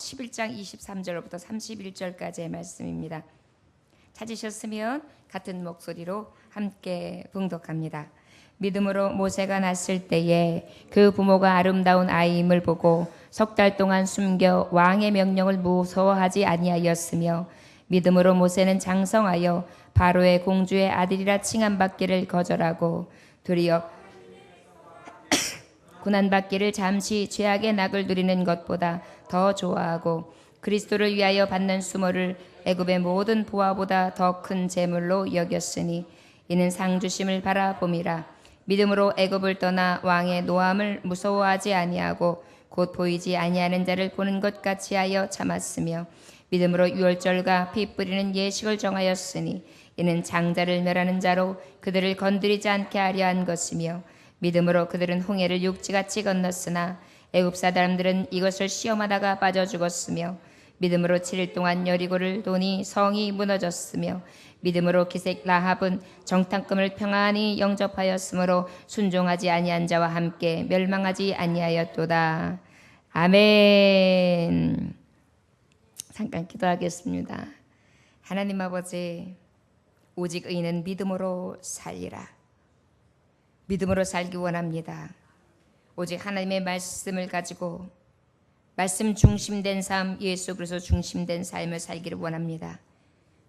11장 23절부터 31절까지의 말씀입니다. 찾으셨으면 같은 목소리로 함께 봉독합니다. 믿음으로 모세가 낳았을 때에 그 부모가 아름다운 아이임을 보고 석 달 동안 숨겨 왕의 명령을 무서워하지 아니하였으며 믿음으로 모세는 장성하여 바로의 공주의 아들이라 칭함받기를 거절하고 도리어 고난받기를 잠시 죄악의 낙을 누리는 것보다 더 좋아하고 그리스도를 위하여 받는 수모를 애굽의 모든 보화보다 더 큰 재물로 여겼으니 이는 상 주심을 바라봄이라. 믿음으로 애굽을 떠나 왕의 노함을 무서워하지 아니하고 곧 보이지 아니하는 자를 보는 것 같이 하여 참았으며 믿음으로 유월절과 피 뿌리는 예식을 정하였으니 이는 장자를 멸하는 자로 그들을 건드리지 않게 하려 한 것이며 믿음으로 그들은 홍해를 육지같이 건넜으나 애굽 사람들은 이것을 시험하다가 빠져 죽었으며 믿음으로 7일 동안 여리고를 도니 성이 무너졌으며 믿음으로 기색 라합은 정탐꾼을 평안히 영접하였으므로 순종하지 아니한 자와 함께 멸망하지 아니하였도다. 아멘. 잠깐 기도하겠습니다. 하나님 아버지, 오직 의인은 믿음으로 살리라. 믿음으로 살기 원합니다. 오직 하나님의 말씀을 가지고 말씀 중심된 삶, 예수 그리스도 중심된 삶을 살기를 원합니다.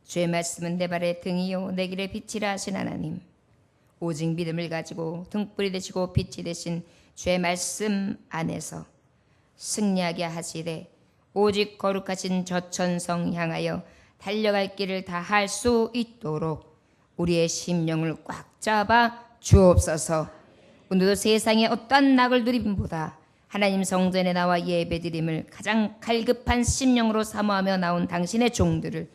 주의 말씀은 내 발의 등이요 내 길의 빛이라 하신 하나님, 오직 믿음을 가지고 등불이 되시고 빛이 되신 주의 말씀 안에서 승리하게 하시되 오직 거룩하신 저천성 향하여 달려갈 길을 다 할 수 있도록 우리의 심령을 꽉 잡아 주옵소서. 오늘도 세상의 어떠한 낙을 누림보다 하나님 성전에 나와 예배드림을 가장 갈급한 심령으로 사모하며 나온 당신의 종들을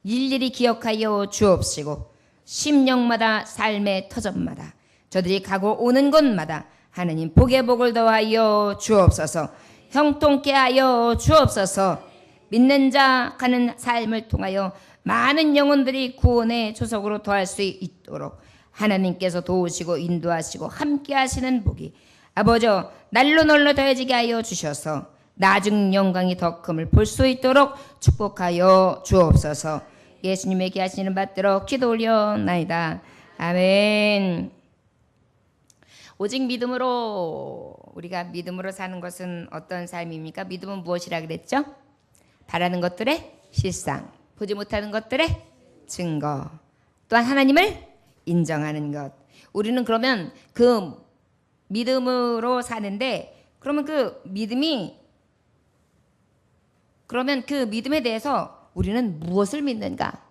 일일이 기억하여 주옵시고 심령마다 삶의 터전마다 저들이 가고 오는 곳마다 하나님 복의 복을 더하여 주옵소서. 형통케 하여 주옵소서. 믿는 자 가는 삶을 통하여 많은 영혼들이 구원의 조석으로 더할 수 있도록 하나님께서 도우시고 인도하시고 함께 하시는 복이 아버지 날로 날로 더해지게 하여 주셔서 나중 영광이 더 큼을 볼 수 있도록 축복하여 주옵소서. 예수님에게 하시는 받들어 기도 올려나이다. 아멘. 오직 믿음으로, 우리가 믿음으로 사는 것은 어떤 삶입니까? 믿음은 무엇이라 그랬죠? 바라는 것들의 실상, 보지 못하는 것들의 증거, 또한 하나님을 인정하는 것. 우리는 그러면 그 믿음으로 사는데, 그러면 그 믿음에 대해서 우리는 무엇을 믿는가?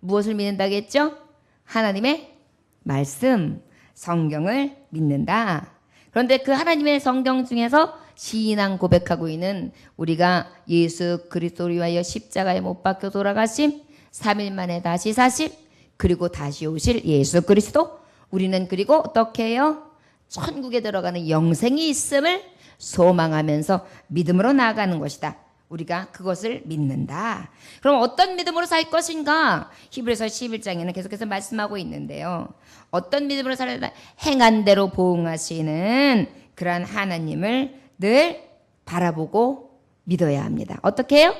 무엇을 믿는다겠죠? 하나님의 말씀, 성경을 믿는다. 그런데 그 하나님의 성경 중에서 신앙 고백하고 있는 우리가 예수 그리스도를 위하여 십자가에 못 박혀 돌아가심, 3일 만에 다시 사심, 그리고 다시 오실 예수 그리스도, 우리는 그리고 어떻게 해요? 천국에 들어가는 영생이 있음을 소망하면서 믿음으로 나아가는 것이다. 우리가 그것을 믿는다. 그럼 어떤 믿음으로 살 것인가? 히브리서 11장에는 계속해서 말씀하고 있는데요. 어떤 믿음으로 살다? 행한 대로 보응하시는 그러한 하나님을 늘 바라보고 믿어야 합니다. 어떻게 해요?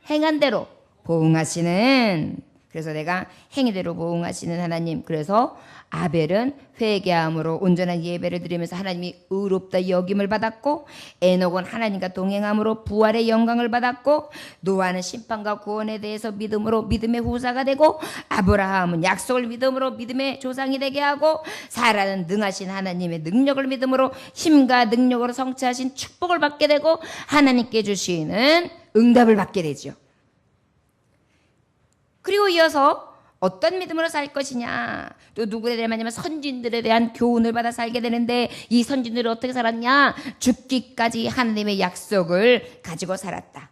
행한 대로 보응하시는, 그래서 내가 행위대로 보응하시는 하나님. 그래서 아벨은 회개함으로 온전한 예배를 드리면서 하나님이 의롭다 여김을 받았고, 에녹은 하나님과 동행함으로 부활의 영광을 받았고, 노아는 심판과 구원에 대해서 믿음으로 믿음의 후사가 되고, 아브라함은 약속을 믿음으로 믿음의 조상이 되게 하고, 사라는 능하신 하나님의 능력을 믿음으로 힘과 능력으로 성취하신 축복을 받게 되고, 하나님께 주시는 응답을 받게 되죠. 그리고 이어서 어떤 믿음으로 살 것이냐, 또 누구에 대한 선진들에 대한 교훈을 받아 살게 되는데, 이 선진들은 어떻게 살았냐? 죽기까지 하나님의 약속을 가지고 살았다.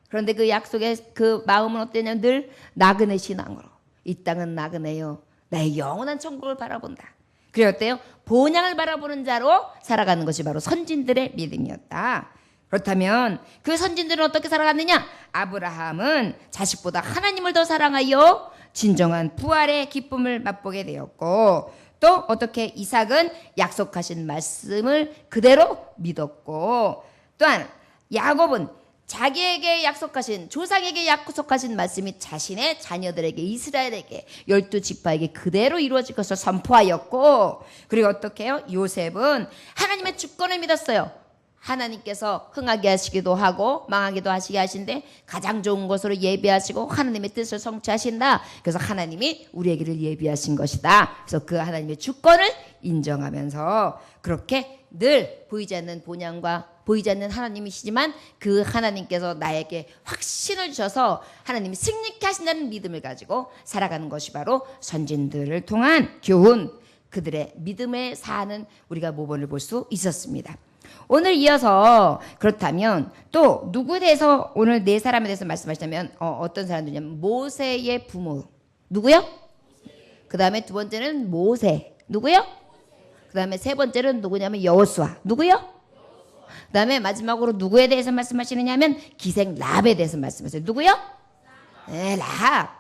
그런데 그 약속의 그 마음은 어땠냐? 늘 나그네 신앙으로, 이 땅은 나그네요, 나의 영원한 천국을 바라본다. 그래 어때요? 본향을 바라보는 자로 살아가는 것이 바로 선진들의 믿음이었다. 그렇다면 그 선진들은 어떻게 살아갔느냐? 아브라함은 자식보다 하나님을 더 사랑하여 진정한 부활의 기쁨을 맛보게 되었고, 또 어떻게 이삭은 약속하신 말씀을 그대로 믿었고, 또한 야곱은 자기에게 약속하신, 조상에게 약속하신 말씀이 자신의 자녀들에게, 이스라엘에게, 12지파에게 그대로 이루어질 것을 선포하였고, 그리고 어떻게 해요? 요셉은 하나님의 주권을 믿었어요. 하나님께서 흥하게 하시기도 하고 망하기도 하시게 하신데 가장 좋은 것으로 예비하시고 하나님의 뜻을 성취하신다. 그래서 하나님이 우리에게를 예비하신 것이다. 그래서 그 하나님의 주권을 인정하면서 그렇게 늘 보이지 않는 본향과 보이지 않는 하나님이시지만 그 하나님께서 나에게 확신을 주셔서 하나님이 승리케 하신다는 믿음을 가지고 살아가는 것이 바로 선진들을 통한 교훈, 그들의 믿음에 사는 우리가 모범을 볼 수 있었습니다. 오늘 이어서 그렇다면 또 누구에 대해서 오늘 네 사람에 대해서 말씀하시자면 어떤 사람들이냐면 모세의 부모. 누구요? 그 다음에 두 번째는 모세. 누구요? 그 다음에 세 번째는 누구냐면 여호수아. 누구요? 그 다음에 마지막으로 누구에 대해서 말씀하시느냐 하면 기생 랍에 대해서 말씀하세요. 누구요? 네, 랍.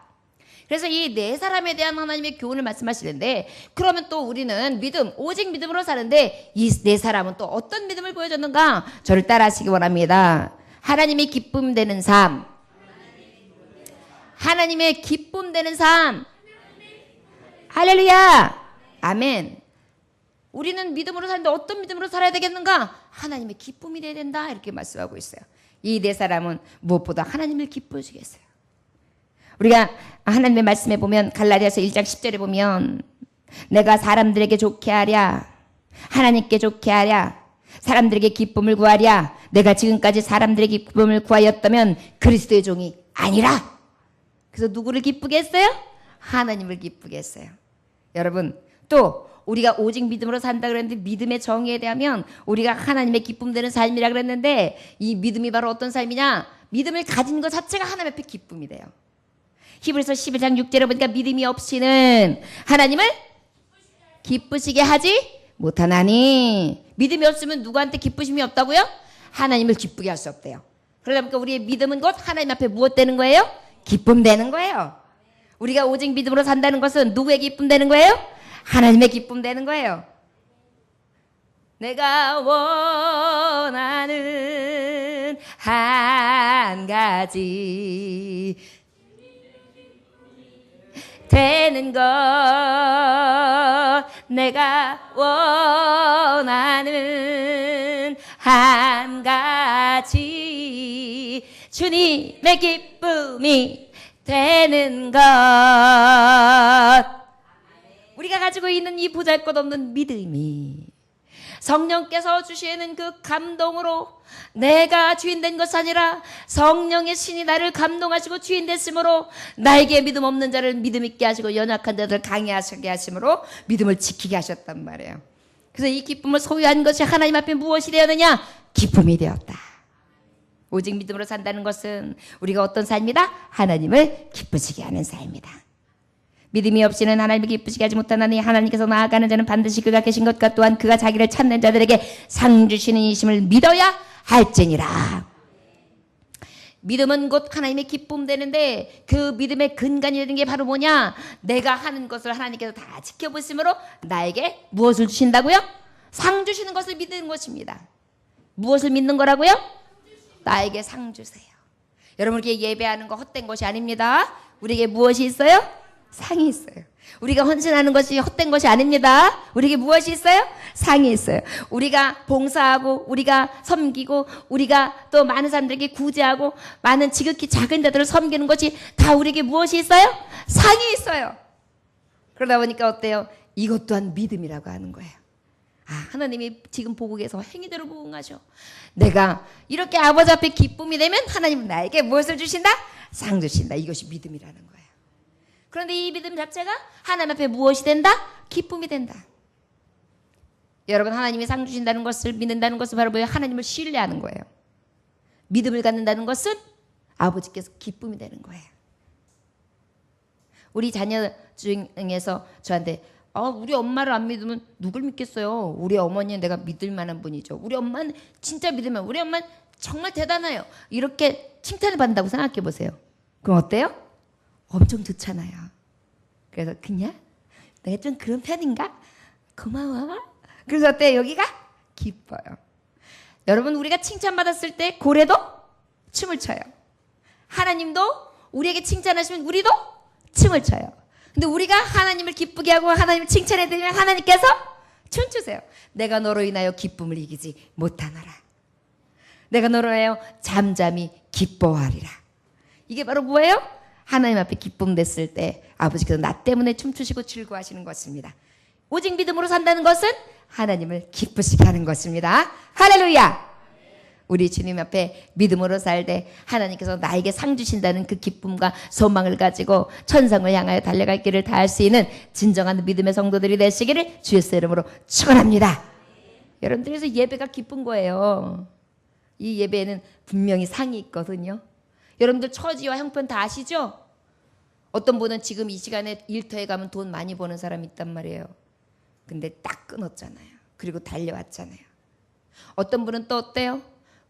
그래서 이 네 사람에 대한 하나님의 교훈을 말씀하시는데, 그러면 또 우리는 믿음, 오직 믿음으로 사는데 이 네 사람은 또 어떤 믿음을 보여줬는가? 저를 따라하시기 원합니다. 하나님의 기쁨 되는 삶. 하나님의 기쁨 되는 삶. 할렐루야. 아멘. 우리는 믿음으로 사는데 어떤 믿음으로 살아야 되겠는가? 하나님의 기쁨이 돼야 된다. 이렇게 말씀하고 있어요. 이 네 사람은 무엇보다 하나님을 기쁘시게 했어요. 우리가 하나님의 말씀에 보면 갈라디아서 1장 10절에 보면 내가 사람들에게 좋게 하랴, 하나님께 좋게 하랴, 사람들에게 기쁨을 구하랴, 내가 지금까지 사람들에게 기쁨을 구하였다면 그리스도의 종이 아니라. 그래서 누구를 기쁘게 했어요? 하나님을 기쁘게 했어요. 여러분, 또 우리가 오직 믿음으로 산다 그랬는데 믿음의 정의에 대하면 우리가 하나님의 기쁨 되는 삶이라 그랬는데 이 믿음이 바로 어떤 삶이냐? 믿음을 가진 것 자체가 하나님 앞에 기쁨이 돼요. 히브리서 11장 6절에 보니까 믿음이 없이는 하나님을 기쁘시게 하지 못하나니. 믿음이 없으면 누구한테 기쁘심이 없다고요? 하나님을 기쁘게 할 수 없대요. 그러다 보니까 우리의 믿음은 곧 하나님 앞에 무엇 되는 거예요? 기쁨 되는 거예요. 우리가 오직 믿음으로 산다는 것은 누구의 기쁨 되는 거예요? 하나님의 기쁨 되는 거예요. 내가 원하는 한 가지 되는 것, 내가 원하는 한 가지 주님의 기쁨이 되는 것. 우리가 가지고 있는 이 보잘것없는 믿음이 성령께서 주시는 그 감동으로 내가 주인 된 것이 아니라 성령의 신이 나를 감동하시고 주인 됐으므로 나에게 믿음 없는 자를 믿음 있게 하시고 연약한 자들을 강해하시게 하심으로 믿음을 지키게 하셨단 말이에요. 그래서 이 기쁨을 소유한 것이 하나님 앞에 무엇이 되었느냐? 기쁨이 되었다. 오직 믿음으로 산다는 것은 우리가 어떤 삶이다? 하나님을 기쁘시게 하는 삶이다. 믿음이 없이는 하나님을 기쁘시게 하지 못하나니 하나님께서 나아가는 자는 반드시 그가 계신 것과 또한 그가 자기를 찾는 자들에게 상 주시는 이심을 믿어야 할지니라. 믿음은 곧 하나님의 기쁨 되는데 그 믿음의 근간이 되는 게 바로 뭐냐? 내가 하는 것을 하나님께서 다 지켜보심으로 나에게 무엇을 주신다고요? 상 주시는 것을 믿는 것입니다. 무엇을 믿는 거라고요? 나에게 상 주세요. 여러분, 이렇게 예배하는 거 헛된 것이 아닙니다. 우리에게 무엇이 있어요? 상이 있어요. 우리가 헌신하는 것이 헛된 것이 아닙니다. 우리에게 무엇이 있어요? 상이 있어요. 우리가 봉사하고 우리가 섬기고 우리가 또 많은 사람들에게 구제하고 많은 지극히 작은 자들을 섬기는 것이 다 우리에게 무엇이 있어요? 상이 있어요. 그러다 보니까 어때요? 이것 또한 믿음이라고 하는 거예요. 아, 하나님이 지금 보고 계셔 행위대로 부응하셔. 내가 이렇게 아버지 앞에 기쁨이 되면 하나님은 나에게 무엇을 주신다? 상 주신다. 이것이 믿음이라는 거예요. 그런데 이 믿음 자체가 하나님 앞에 무엇이 된다? 기쁨이 된다. 여러분, 하나님이 상 주신다는 것을 믿는다는 것은 바로 뭐예요? 하나님을 신뢰하는 거예요. 믿음을 갖는다는 것은 아버지께서 기쁨이 되는 거예요. 우리 자녀 중에서 저한테 우리 엄마를 안 믿으면 누굴 믿겠어요? 우리 어머니는 내가 믿을 만한 분이죠. 우리 엄마는 진짜 믿으면 우리 엄마는 정말 대단해요. 이렇게 칭찬을 받는다고 생각해 보세요. 그럼 어때요? 엄청 좋잖아요. 그래서 그냥 내가 좀 그런 편인가? 고마워. 그래서 어때요? 여기가 기뻐요. 여러분, 우리가 칭찬받았을 때 고래도 춤을 춰요. 하나님도 우리에게 칭찬하시면 우리도 춤을 춰요. 근데 우리가 하나님을 기쁘게 하고 하나님을 칭찬해드리면 하나님께서 춤추세요. 내가 너로 인하여 기쁨을 이기지 못하노라. 내가 너로 인하여 잠잠히 기뻐하리라. 이게 바로 뭐예요? 하나님 앞에 기쁨 냈을 때 아버지께서 나 때문에 춤추시고 즐거워하시는 것입니다. 오직 믿음으로 산다는 것은 하나님을 기쁘시게 하는 것입니다. 할렐루야! 우리 주님 앞에 믿음으로 살 때 하나님께서 나에게 상 주신다는 그 기쁨과 소망을 가지고 천상을 향하여 달려갈 길을 다할 수 있는 진정한 믿음의 성도들이 되시기를 주 예수의 이름으로 축원합니다. 여러분들에서 예배가 기쁜 거예요. 이 예배에는 분명히 상이 있거든요. 여러분들 처지와 형편 다 아시죠? 어떤 분은 지금 이 시간에 일터에 가면 돈 많이 버는 사람이 있단 말이에요. 근데 딱 끊었잖아요. 그리고 달려왔잖아요. 어떤 분은 또 어때요?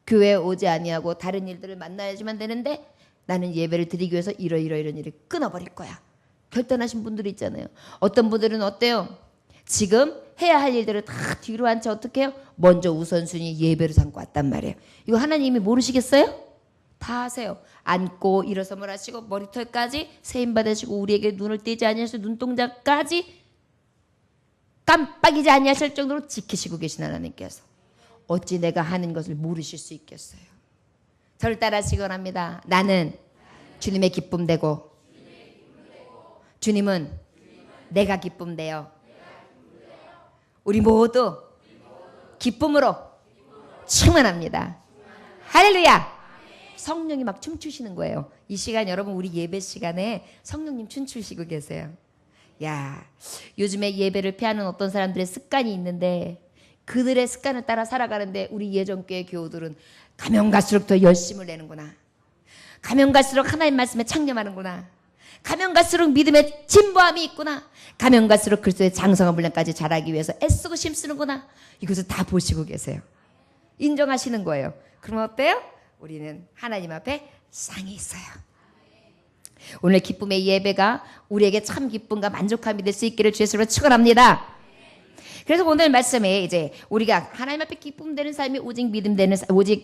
교회에 오지 아니하고 다른 일들을 만나야지만 되는데 나는 예배를 드리기 위해서 이런 일을 끊어버릴 거야. 결단하신 분들이 있잖아요. 어떤 분들은 어때요? 지금 해야 할 일들을 다 뒤로 한 채 어떻게 해요? 먼저 우선순위 예배를 삼고 왔단 말이에요. 이거 하나님이 모르시겠어요? 다 하세요. 앉고 일어서물 하시고 머리털까지 세임 받으시고 우리에게 눈을 떼지 아니하시고 눈동자까지 깜빡이지 아니하실 정도로 지키시고 계신 하나님께서 어찌 내가 하는 것을 모르실 수 있겠어요. 저를 따라하시기 원합니다. 나는 주님의 기쁨 되고 주님은 내가 기쁨 되어 우리 모두 기쁨으로 충만합니다. 할렐루야. 성령이 막 춤추시는 거예요. 이 시간 여러분 우리 예배 시간에 성령님 춤추시고 계세요. 야, 요즘에 예배를 피하는 어떤 사람들의 습관이 있는데 그들의 습관을 따라 살아가는데 우리 예전교회 교우들은 가면 갈수록 더 열심을 내는구나. 가면 갈수록 하나님 말씀에 창념하는구나. 가면 갈수록 믿음의 진보함이 있구나. 가면 갈수록 그리스도의 장성한 분량까지 자라기 위해서 애쓰고 힘쓰는구나. 이것을 다 보시고 계세요. 인정하시는 거예요. 그럼 어때요? 우리는 하나님 앞에 상이 있어요. 오늘 기쁨의 예배가 우리에게 참 기쁨과 만족함이 될 수 있기를 주 예수로 축원합니다. 그래서 오늘 말씀에 이제 우리가 하나님 앞에 기쁨 되는 삶이 오직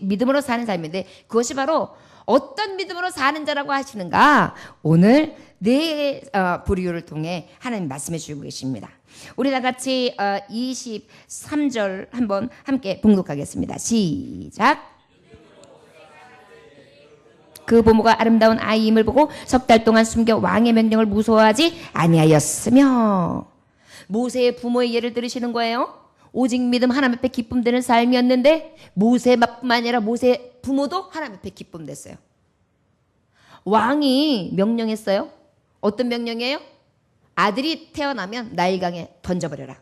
믿음으로 사는 삶인데 그것이 바로 어떤 믿음으로 사는 자라고 하시는가? 오늘 네 부류를 통해 하나님 말씀해 주고 계십니다. 우리 다 같이 23절 한번 함께 봉독하겠습니다. 시작. 그 부모가 아름다운 아이임을 보고 석 달 동안 숨겨 왕의 명령을 무서워하지 아니하였으며. 모세의 부모의 예를 들으시는 거예요. 오직 믿음 하나님 앞에 기쁨 되는 삶이었는데 모세뿐만 아니라 모세의 부모도 하나님 앞에 기쁨 됐어요. 왕이 명령했어요. 어떤 명령이에요? 아들이 태어나면 나일강에 던져버려라.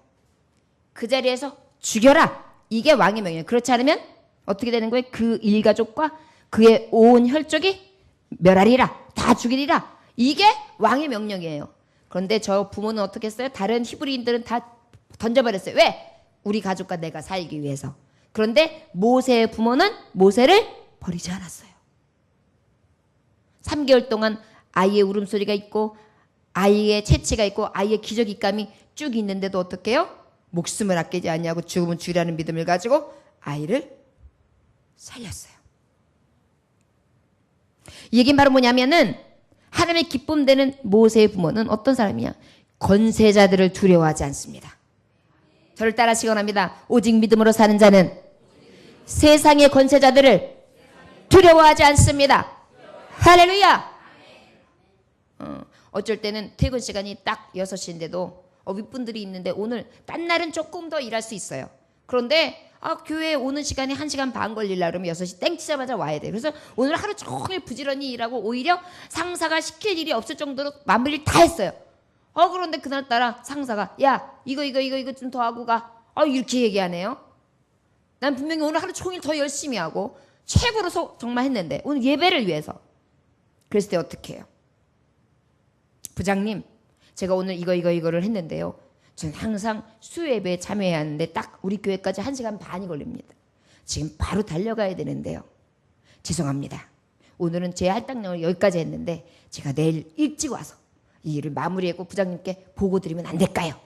그 자리에서 죽여라. 이게 왕의 명령이에요. 그렇지 않으면 어떻게 되는 거예요? 그 일가족과 그의 온 혈족이 멸하리라. 다 죽이리라. 이게 왕의 명령이에요. 그런데 저 부모는 어떻게 했어요? 다른 히브리인들은 다 던져버렸어요. 왜? 우리 가족과 내가 살기 위해서. 그런데 모세의 부모는 모세를 버리지 않았어요. 3개월 동안 아이의 울음소리가 있고 아이의 채취가 있고 아이의 기저귀감이 쭉 있는데도 어떻게 해요? 목숨을 아끼지 아니하고 죽으면 주리라는 믿음을 가지고 아이를 살렸어요. 이 얘기는 바로 뭐냐면은 하나님의 기쁨 되는 모세의 부모는 어떤 사람이냐? 권세자들을 두려워하지 않습니다. 저를 따라 시건합니다. 오직 믿음으로 사는 자는 세상의 권세자들을 두려워하지 않습니다. 할렐루야. 어쩔 때는 퇴근 시간이 딱 6시인데도 윗분들이 있는데 오늘 딴 날은 조금 더 일할 수 있어요. 그런데 교회에 오는 시간이 1시간 반 걸리려고 그러면 6시 땡 치자마자 와야 돼요. 그래서 오늘 하루 종일 부지런히 일하고 오히려 상사가 시킬 일이 없을 정도로 마무리를 다 했어요. 그런데 그날따라 상사가 야 이거 좀 더 하고 가. 이렇게 얘기하네요. 난 분명히 오늘 하루 종일 더 열심히 하고 최고로 정말 했는데 오늘 예배를 위해서. 그랬을 때 어떻게 해요? 부장님 제가 오늘 이거를 했는데요. 저는 항상 수요예배에 참여해야 하는데 딱 우리 교회까지 1시간 반이 걸립니다. 지금 바로 달려가야 되는데요. 죄송합니다. 오늘은 제 할당량을 여기까지 했는데 제가 내일 일찍 와서 이 일을 마무리하고 부장님께 보고 드리면 안 될까요?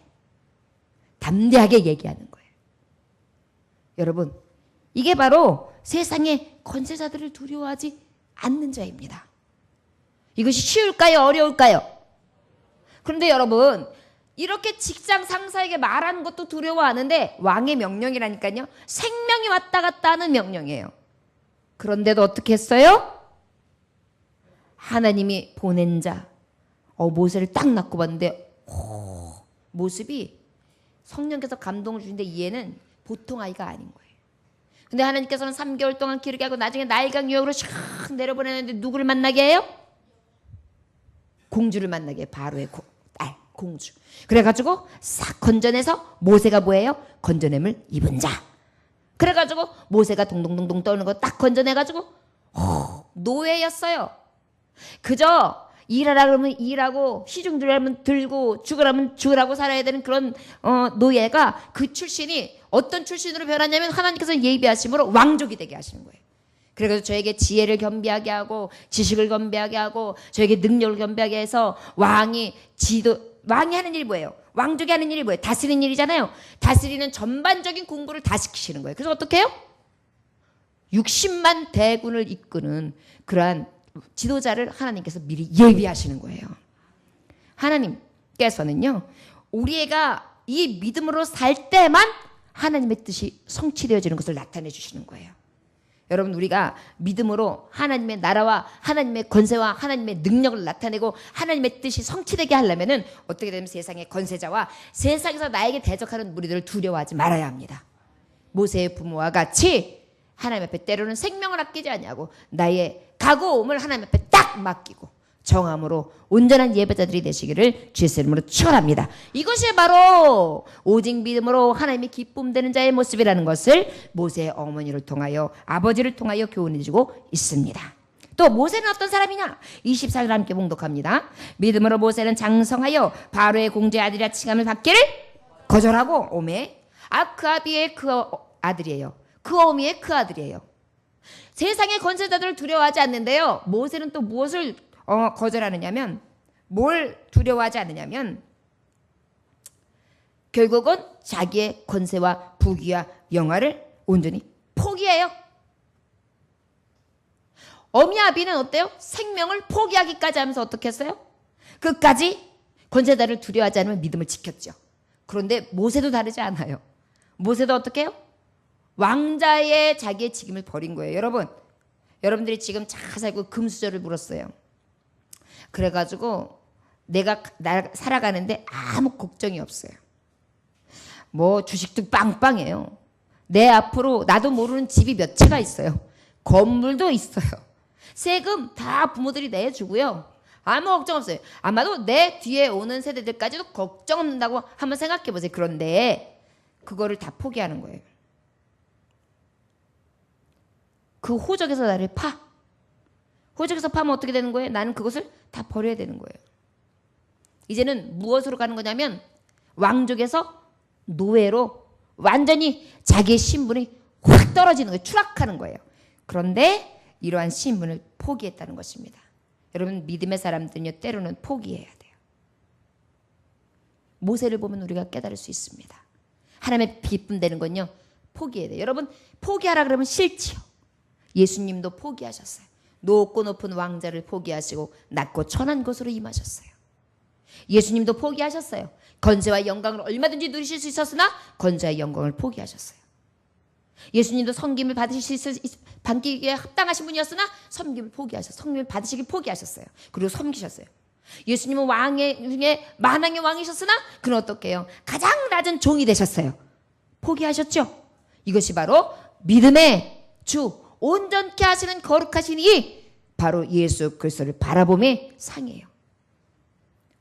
담대하게 얘기하는 거예요. 여러분 이게 바로 세상의 권세자들을 두려워하지 않는 자입니다. 이것이 쉬울까요? 어려울까요? 그런데 여러분, 이렇게 직장 상사에게 말하는 것도 두려워하는데 왕의 명령이라니까요. 생명이 왔다 갔다 하는 명령이에요. 그런데도 어떻게 했어요? 하나님이 보낸 자 모세를 딱 낳고 봤는데 모습이 성령께서 감동을 주는데 이 애는 보통 아이가 아닌 거예요. 근데 하나님께서는 3개월 동안 기르게 하고 나중에 나일강 유역으로 샥 내려보내는데 누구를 만나게 해요? 공주를 만나게 해요. 바로의 딸 공주. 그래가지고 싹 건져내서 모세가 뭐예요? 건져냄을 입은 자. 그래가지고 모세가 동동동동 떠는 거 딱 건져내가지고 노예였어요. 그저 일하라 그러면 일하고 시중 들으라면 들고 죽으라면 죽으라고 살아야 되는 그런 노예가 그 출신이 어떤 출신으로 변하냐면 하나님께서 예비하심으로 왕족이 되게 하시는 거예요. 그래서 저에게 지혜를 겸비하게 하고 지식을 겸비하게 하고 저에게 능력을 겸비하게 해서 왕이 하는 일이 뭐예요? 왕족이 하는 일이 뭐예요? 다스리는 일이잖아요. 다스리는 전반적인 공부를 다 시키시는 거예요. 그래서 어떻게 해요? 60만 대군을 이끄는 그러한 지도자를 하나님께서 미리 예비하시는 거예요. 하나님께서는요, 우리가 이 믿음으로 살 때만 하나님의 뜻이 성취되어지는 것을 나타내 주시는 거예요. 여러분, 우리가 믿음으로 하나님의 나라와 하나님의 권세와 하나님의 능력을 나타내고 하나님의 뜻이 성취되게 하려면은 어떻게 되면 세상의 권세자와 세상에서 나에게 대적하는 무리들을 두려워하지 말아야 합니다. 모세의 부모와 같이 하나님 앞에 때로는 생명을 아끼지 아니하고 나의 각오움을 하나님 앞에 딱 맡기고 정함으로 온전한 예배자들이 되시기를 주의 이름으로 축원합니다. 이것이 바로 오직 믿음으로 하나님이 기쁨되는 자의 모습이라는 것을 모세의 어머니를 통하여 아버지를 통하여 교훈해 주고 있습니다. 또 모세는 어떤 사람이냐? 24절 함께 봉독합니다. 믿음으로 모세는 장성하여 바로의 공주의 아들이라 칭함을 받기를 거절하고 오매 그 아비의 그 아들이에요. 그 어미의 그 아들이에요. 세상의 권세자들을 두려워하지 않는데요. 모세는 또 무엇을 거절하느냐면 뭘 두려워하지 않느냐면 결국은 자기의 권세와 부귀와 영화를 온전히 포기해요. 어미 아비는 어때요? 생명을 포기하기까지 하면서 어떻게 했어요? 끝까지 권세자를 두려워하지 않으면 믿음을 지켰죠. 그런데 모세도 다르지 않아요. 모세도 어떻게 해요? 왕자의 자기의 직임을 버린 거예요. 여러분들이 지금 잘 살고 금수저를 물었어요. 그래가지고 내가 살아가는데 아무 걱정이 없어요. 뭐 주식도 빵빵해요. 내 앞으로 나도 모르는 집이 몇 채가 있어요. 건물도 있어요. 세금 다 부모들이 내주고요. 아무 걱정 없어요. 아마도 내 뒤에 오는 세대들까지도 걱정 없는다고 한번 생각해 보세요. 그런데 그거를 다 포기하는 거예요. 그 호적에서 나를 파. 호적에서 파면 어떻게 되는 거예요? 나는 그것을 다 버려야 되는 거예요. 이제는 무엇으로 가는 거냐면 왕족에서 노예로 완전히 자기의 신분이 확 떨어지는 거예요. 추락하는 거예요. 그런데 이러한 신분을 포기했다는 것입니다. 여러분, 믿음의 사람들은요, 때로는 포기해야 돼요. 모세를 보면 우리가 깨달을 수 있습니다. 하나님의 기쁨되는 건요, 포기해야 돼요. 여러분, 포기하라 그러면 싫지요. 예수님도 포기하셨어요. 높고 높은 왕자를 포기하시고 낮고 천한 곳으로 임하셨어요. 예수님도 포기하셨어요. 권세와 영광을 얼마든지 누리실 수 있었으나 권세와 영광을 포기하셨어요. 예수님도 섬김을 받기에 합당하신 분이었으나 섬김을 포기하셨어요. 섬김을 받으시길 포기하셨어요. 그리고 섬기셨어요. 예수님은 왕의 중에 만왕의 왕이셨으나 그는 어떻게 해요? 가장 낮은 종이 되셨어요. 포기하셨죠? 이것이 바로 믿음의 주 온전케 하시는 거룩하신 이 바로 예수 그리스도를 바라봄의 상이에요.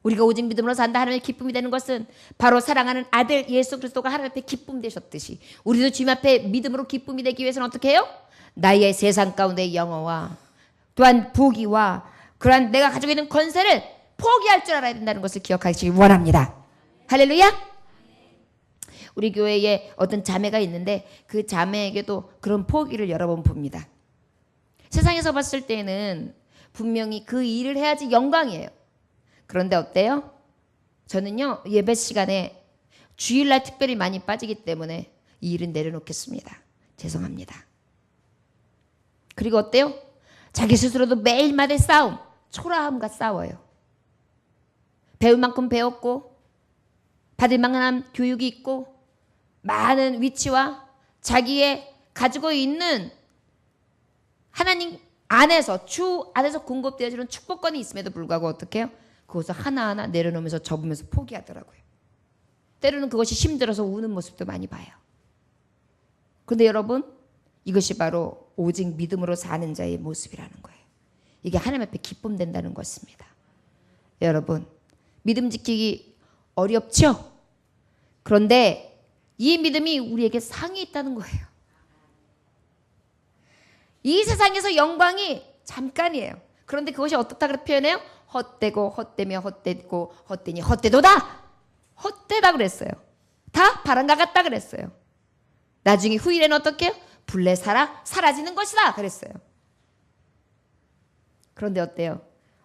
우리가 오직 믿음으로 산다 하나님의 기쁨이 되는 것은 바로 사랑하는 아들 예수 그리스도가 하나님 앞에 기쁨 되셨듯이 우리도 주님 앞에 믿음으로 기쁨이 되기 위해서는 어떻게 해요? 나의 세상 가운데 영어와 또한 부귀와 그러한 내가 가지고 있는 권세를 포기할 줄 알아야 된다는 것을 기억하시기 원합니다. 할렐루야. 우리 교회에 어떤 자매가 있는데 그 자매에게도 그런 포기를 여러 번 봅니다. 세상에서 봤을 때는 분명히 그 일을 해야지 영광이에요. 그런데 어때요? 저는요, 예배 시간에 주일날 특별히 많이 빠지기 때문에 이 일은 내려놓겠습니다. 죄송합니다. 그리고 어때요? 자기 스스로도 매일마다 싸움, 초라함과 싸워요. 배울 만큼 배웠고 받을 만한 교육이 있고 많은 위치와 자기의 가지고 있는 하나님 안에서 주 안에서 공급되어지는 축복권이 있음에도 불구하고 어떻게 해요? 그것을 하나하나 내려놓으면서 접으면서 포기하더라고요. 때로는 그것이 힘들어서 우는 모습도 많이 봐요. 그런데 여러분, 이것이 바로 오직 믿음으로 사는 자의 모습이라는 거예요. 이게 하나님 앞에 기쁨 된다는 것입니다. 여러분, 믿음 지키기 어렵죠? 그런데 이 믿음이 우리에게 상이 있다는 거예요. 이 세상에서 영광이 잠깐이에요. 그런데 그것이 어떻다 그렇게 표현해요? 헛되고 헛되며 헛되고 헛되니 헛되도다. 헛되다 그랬어요. 다 바람과 같다 그랬어요. 나중에 후일에는 어떻게 해요? 불내 살아 사라지는 것이다 그랬어요. 그런데 어때요?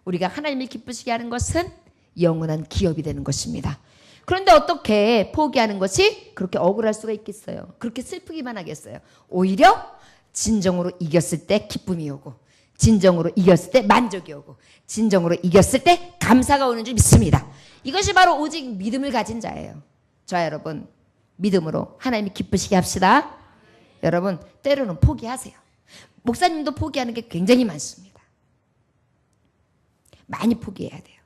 우리가 하나님을 기쁘시게 하는 것은 영원한 기업이 되는 것입니다. 그런데 어떻게 포기하는 것이 그렇게 억울할 수가 있겠어요? 그렇게 슬프기만 하겠어요? 오히려 진정으로 이겼을 때 기쁨이 오고 진정으로 이겼을 때 만족이 오고 진정으로 이겼을 때 감사가 오는 줄 믿습니다. 이것이 바로 오직 믿음을 가진 자예요. 자, 여러분, 믿음으로 하나님이 기쁘시게 합시다. 여러분, 때로는 포기하세요. 목사님도 포기하는 게 굉장히 많습니다. 많이 포기해야 돼요.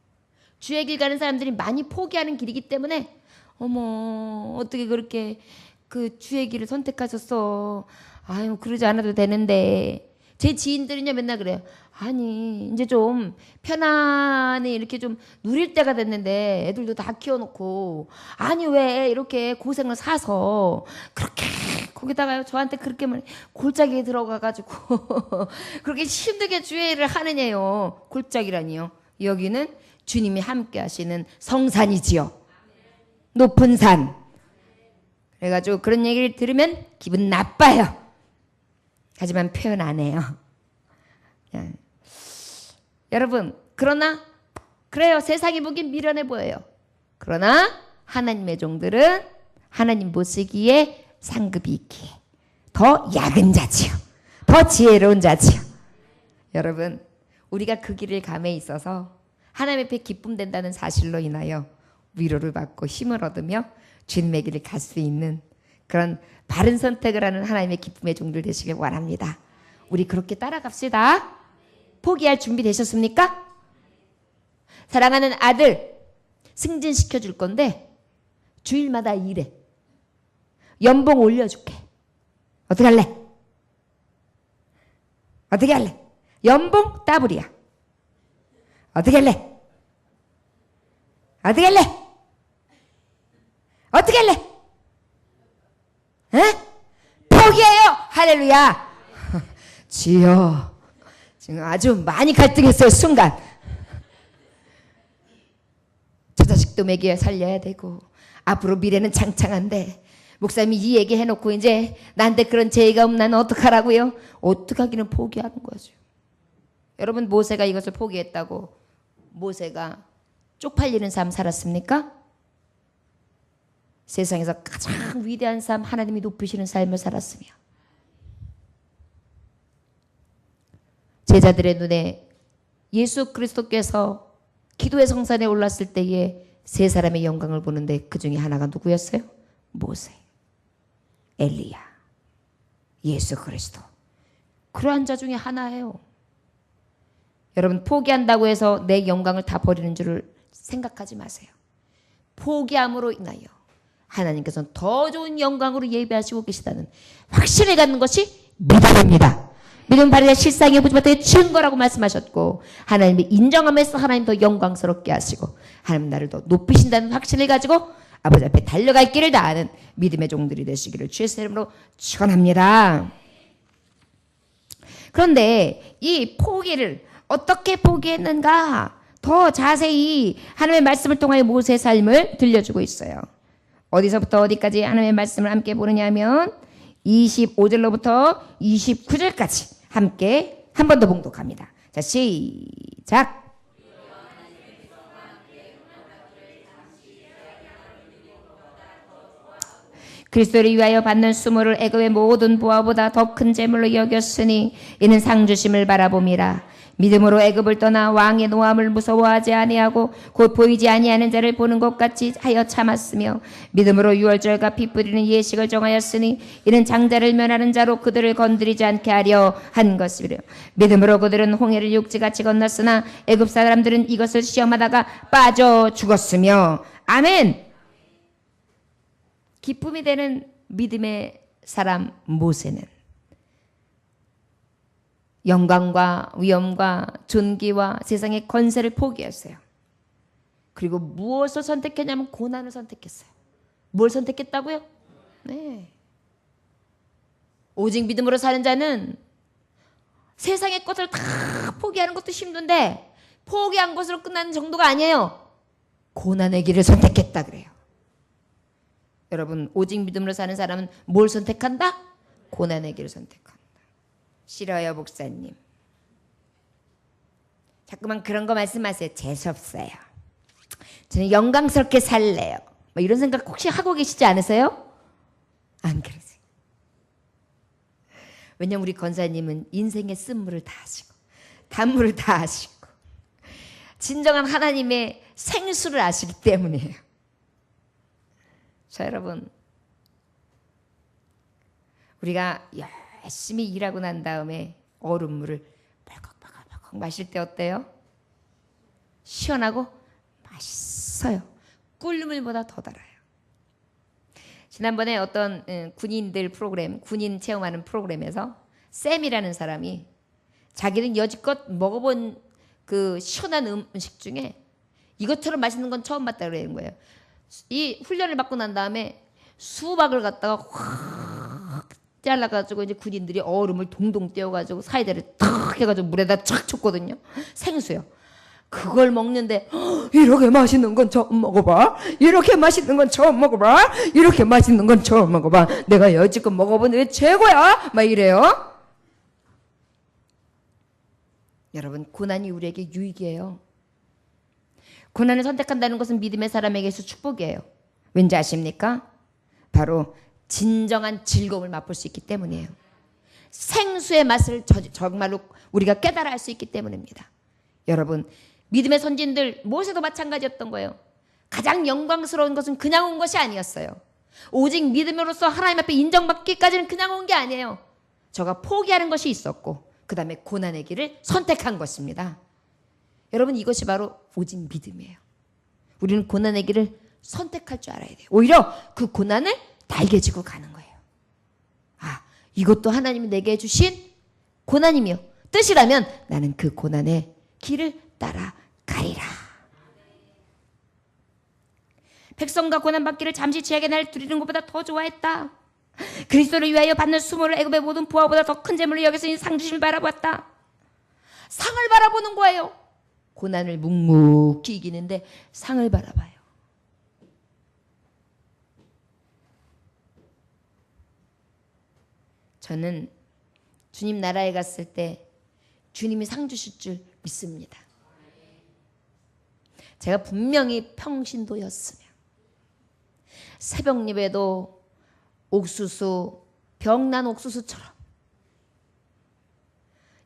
주의 길 가는 사람들이 많이 포기하는 길이기 때문에 어머, 어떻게 그렇게 그 주의 길을 선택하셨어. 아유, 그러지 않아도 되는데. 제 지인들은요 맨날 그래요. 아니, 이제 좀 편안히 이렇게 좀 누릴 때가 됐는데 애들도 다 키워놓고 아니 왜 이렇게 고생을 사서 그렇게 거기다가요 저한테 그렇게 골짜기에 들어가가지고 그렇게 힘들게 주의 일을 하느냐요. 골짜기라니요. 여기는 주님이 함께 하시는 성산이지요. 높은 산. 그래가지고 그런 얘기를 들으면 기분 나빠요. 하지만 표현 안 해요. 여러분, 그러나 그래요. 세상이 보기엔 미련해 보여요. 그러나 하나님의 종들은 하나님 보시기에 상급이 있기에 더 약은 자지요. 더 지혜로운 자지요. 여러분, 우리가 그 길을 감에 있어서 하나님 앞에 기쁨 된다는 사실로 인하여 위로를 받고 힘을 얻으며 주님의 길을 갈 수 있는 그런 바른 선택을 하는 하나님의 기쁨의 종들 되시길 원합니다. 우리 그렇게 따라갑시다. 포기할 준비 되셨습니까? 사랑하는 아들 승진시켜 줄 건데 주일마다 일해. 연봉 올려줄게. 어떻게 할래? 어떻게 할래? 연봉 더블이야. 어떻게 할래? 어떻게 할래? 어떻게 할래? 에? 포기해요. 할렐루야. 주여, 지금 아주 많이 갈등했어요. 순간. 저 자식도 먹여 살려야 되고 앞으로 미래는 창창한데 목사님이 이 얘기 해놓고 이제 나한테 그런 죄가 없나 어떡하라고요? 어떡하기는 포기하는 거죠. 여러분, 모세가 이것을 포기했다고 모세가 쪽팔리는 삶 살았습니까? 세상에서 가장 위대한 삶, 하나님이 높이시는 삶을 살았으며 제자들의 눈에 예수 그리스도께서 기도의 성산에 올랐을 때에 세 사람의 영광을 보는데 그 중에 하나가 누구였어요? 모세, 엘리야, 예수 그리스도. 그러한 자 중에 하나예요. 여러분, 포기한다고 해서 내 영광을 다 버리는 줄을 생각하지 마세요. 포기함으로 인하여 하나님께서는 더 좋은 영광으로 예비하시고 계시다는 확신을 갖는 것이 믿음입니다. 믿음 바르게 실상에 보지 못해 증거라고 말씀하셨고 하나님이 인정하면서 하나님 더 영광스럽게 하시고 하나님 나를 더 높이신다는 확신을 가지고 아버지 앞에 달려갈 길을 다하는 믿음의 종들이 되시기를 주의 이름으로 축원합니다. 그런데 이 포기를 어떻게 포기했는가 더 자세히 하나님의 말씀을 통하여 모세의 삶을 들려주고 있어요. 어디서부터 어디까지 하나님의 말씀을 함께 보느냐 하면 25절로부터 29절까지 함께 한 번 더 봉독합니다. 자, 시작. 그리스도를 위하여 받는 수모를 애굽의 모든 보화보다 더 큰 재물로 여겼으니 이는 상 주심을 바라봄이라. 믿음으로 애굽을 떠나 왕의 노함을 무서워하지 아니하고 곧 보이지 아니하는 자를 보는 것 같이 하여 참았으며 믿음으로 유월절과 피 뿌리는 예식을 정하였으니 이는 장자를 면하는 자로 그들을 건드리지 않게 하려 한 것이며 믿음으로 그들은 홍해를 육지같이 건넜으나 애굽 사람들은 이것을 시험하다가 빠져 죽었으며. 아멘. 기쁨이 되는 믿음의 사람 모세는 영광과 위엄과 존귀와 세상의 권세를 포기했어요. 그리고 무엇을 선택했냐면 고난을 선택했어요. 뭘 선택했다고요? 네. 오직 믿음으로 사는 자는 세상의 것을 다 포기하는 것도 힘든데 포기한 것으로 끝나는 정도가 아니에요. 고난의 길을 선택했다 그래요. 여러분, 오직 믿음으로 사는 사람은 뭘 선택한다? 고난의 길을 선택한다. 싫어요, 목사님. 자꾸만 그런 거 말씀하세요. 재수없어요. 저는 영광스럽게 살래요. 뭐 이런 생각 혹시 하고 계시지 않으세요? 안 그러세요. 왜냐면 우리 권사님은 인생의 쓴물을 다 하시고 단물을 다 하시고 진정한 하나님의 생수를 아시기 때문이에요. 자, 여러분, 우리가 열심히 일하고 난 다음에 얼음물을 벌컥벌컥 마실 때 어때요? 시원하고 맛있어요. 꿀물보다 더 달아요. 지난번에 어떤 군인들 프로그램, 군인 체험하는 프로그램에서 쌤이라는 사람이 자기는 여지껏 먹어본 그 시원한 음식 중에 이것처럼 맛있는 건 처음 봤다 그러는 거예요. 이 훈련을 받고 난 다음에 수박을 갖다가 확 잘라가지고 이제 군인들이 얼음을 동동 떼어가지고 사이다를 탁 해가지고 물에다 촥 쳤거든요. 생수요. 그걸 먹는데 이렇게 맛있는 건 처음 먹어봐. 이렇게 맛있는 건 처음 먹어봐. 이렇게 맛있는 건 처음 먹어봐. 내가 여지껏 먹어본 게 최고야. 막 이래요. 여러분, 고난이 우리에게 유익이에요. 고난을 선택한다는 것은 믿음의 사람에게서 축복이에요. 왠지 아십니까? 바로 진정한 즐거움을 맛볼 수 있기 때문이에요. 생수의 맛을 정말로 우리가 깨달아 알 수 있기 때문입니다. 여러분, 믿음의 선진들 모세도 마찬가지였던 거예요. 가장 영광스러운 것은 그냥 온 것이 아니었어요. 오직 믿음으로써 하나님 앞에 인정받기까지는 그냥 온 게 아니에요. 저가 포기하는 것이 있었고 그 다음에 고난의 길을 선택한 것입니다. 여러분, 이것이 바로 오직 믿음이에요. 우리는 고난의 길을 선택할 줄 알아야 돼요. 오히려 그 고난을 달개지고 가는 거예요. 아, 이것도 하나님이 내게 주신 고난이며 뜻이라면 나는 그 고난의 길을 따라가리라. 백성과 고난받기를 잠시 죄악의 날 두리는 것보다 더 좋아했다. 그리스도를 위하여 받는 수모를 애굽의 모든 부하보다 더 큰 재물을 여기서 상 주심을 바라보았다. 상을 바라보는 거예요. 고난을 묵묵히 이기는데 상을 바라봐요. 저는 주님 나라에 갔을 때 주님이 상 주실 줄 믿습니다. 제가 분명히 평신도였으면 새벽 예배도 옥수수, 병난 옥수수처럼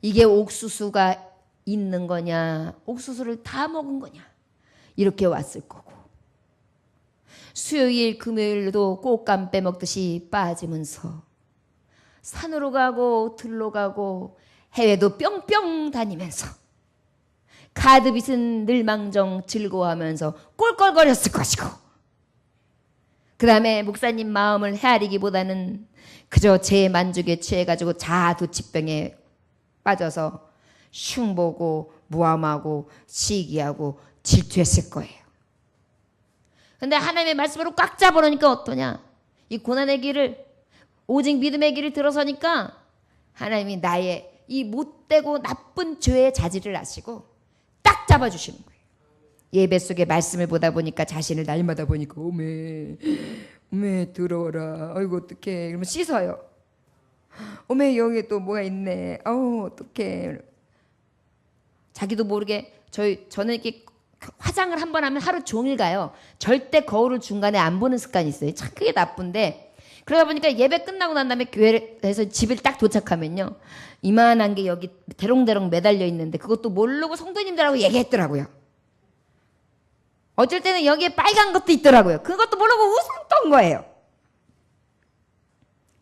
이게 옥수수가 있는 거냐, 옥수수를 다 먹은 거냐, 이렇게 왔을 거고, 수요일, 금요일도 꽃감 빼먹듯이 빠지면서 산으로 가고 들로 가고 해외도 뿅뿅 다니면서 카드빚은 늘망정 즐거워하면서 꼴꼴거렸을 것이고, 그 다음에 목사님 마음을 헤아리기보다는 그저 제 만족에 취해가지고 자아도취병에 빠져서 흉보고 무함하고 시기하고 질투했을 거예요. 근데 하나님의 말씀으로 꽉 잡아놓으니까 어떠냐? 이 고난의 길을, 오직 믿음의 길을 들어서니까 하나님이 나의 이 못되고 나쁜 죄의 자질을 아시고 딱 잡아주시는 거예요. 예배 속에 말씀을 보다 보니까 자신을 날마다 보니까 어메 더러워라. 아이고 어떡해. 이러면 씻어요. 어메 여기 또 뭐가 있네. 아우 어떡해. 자기도 모르게 저는 이렇게 화장을 한 번 하면 하루 종일 가요. 절대 거울을 중간에 안 보는 습관이 있어요. 참 그게 나쁜데 그러다 보니까 예배 끝나고 난 다음에 교회에서 집에 딱 도착하면요, 이만한 게 여기 대롱대롱 매달려 있는데 그것도 모르고 성도님들하고 얘기했더라고요. 어쩔 때는 여기에 빨간 것도 있더라고요. 그것도 모르고 웃었던 거예요.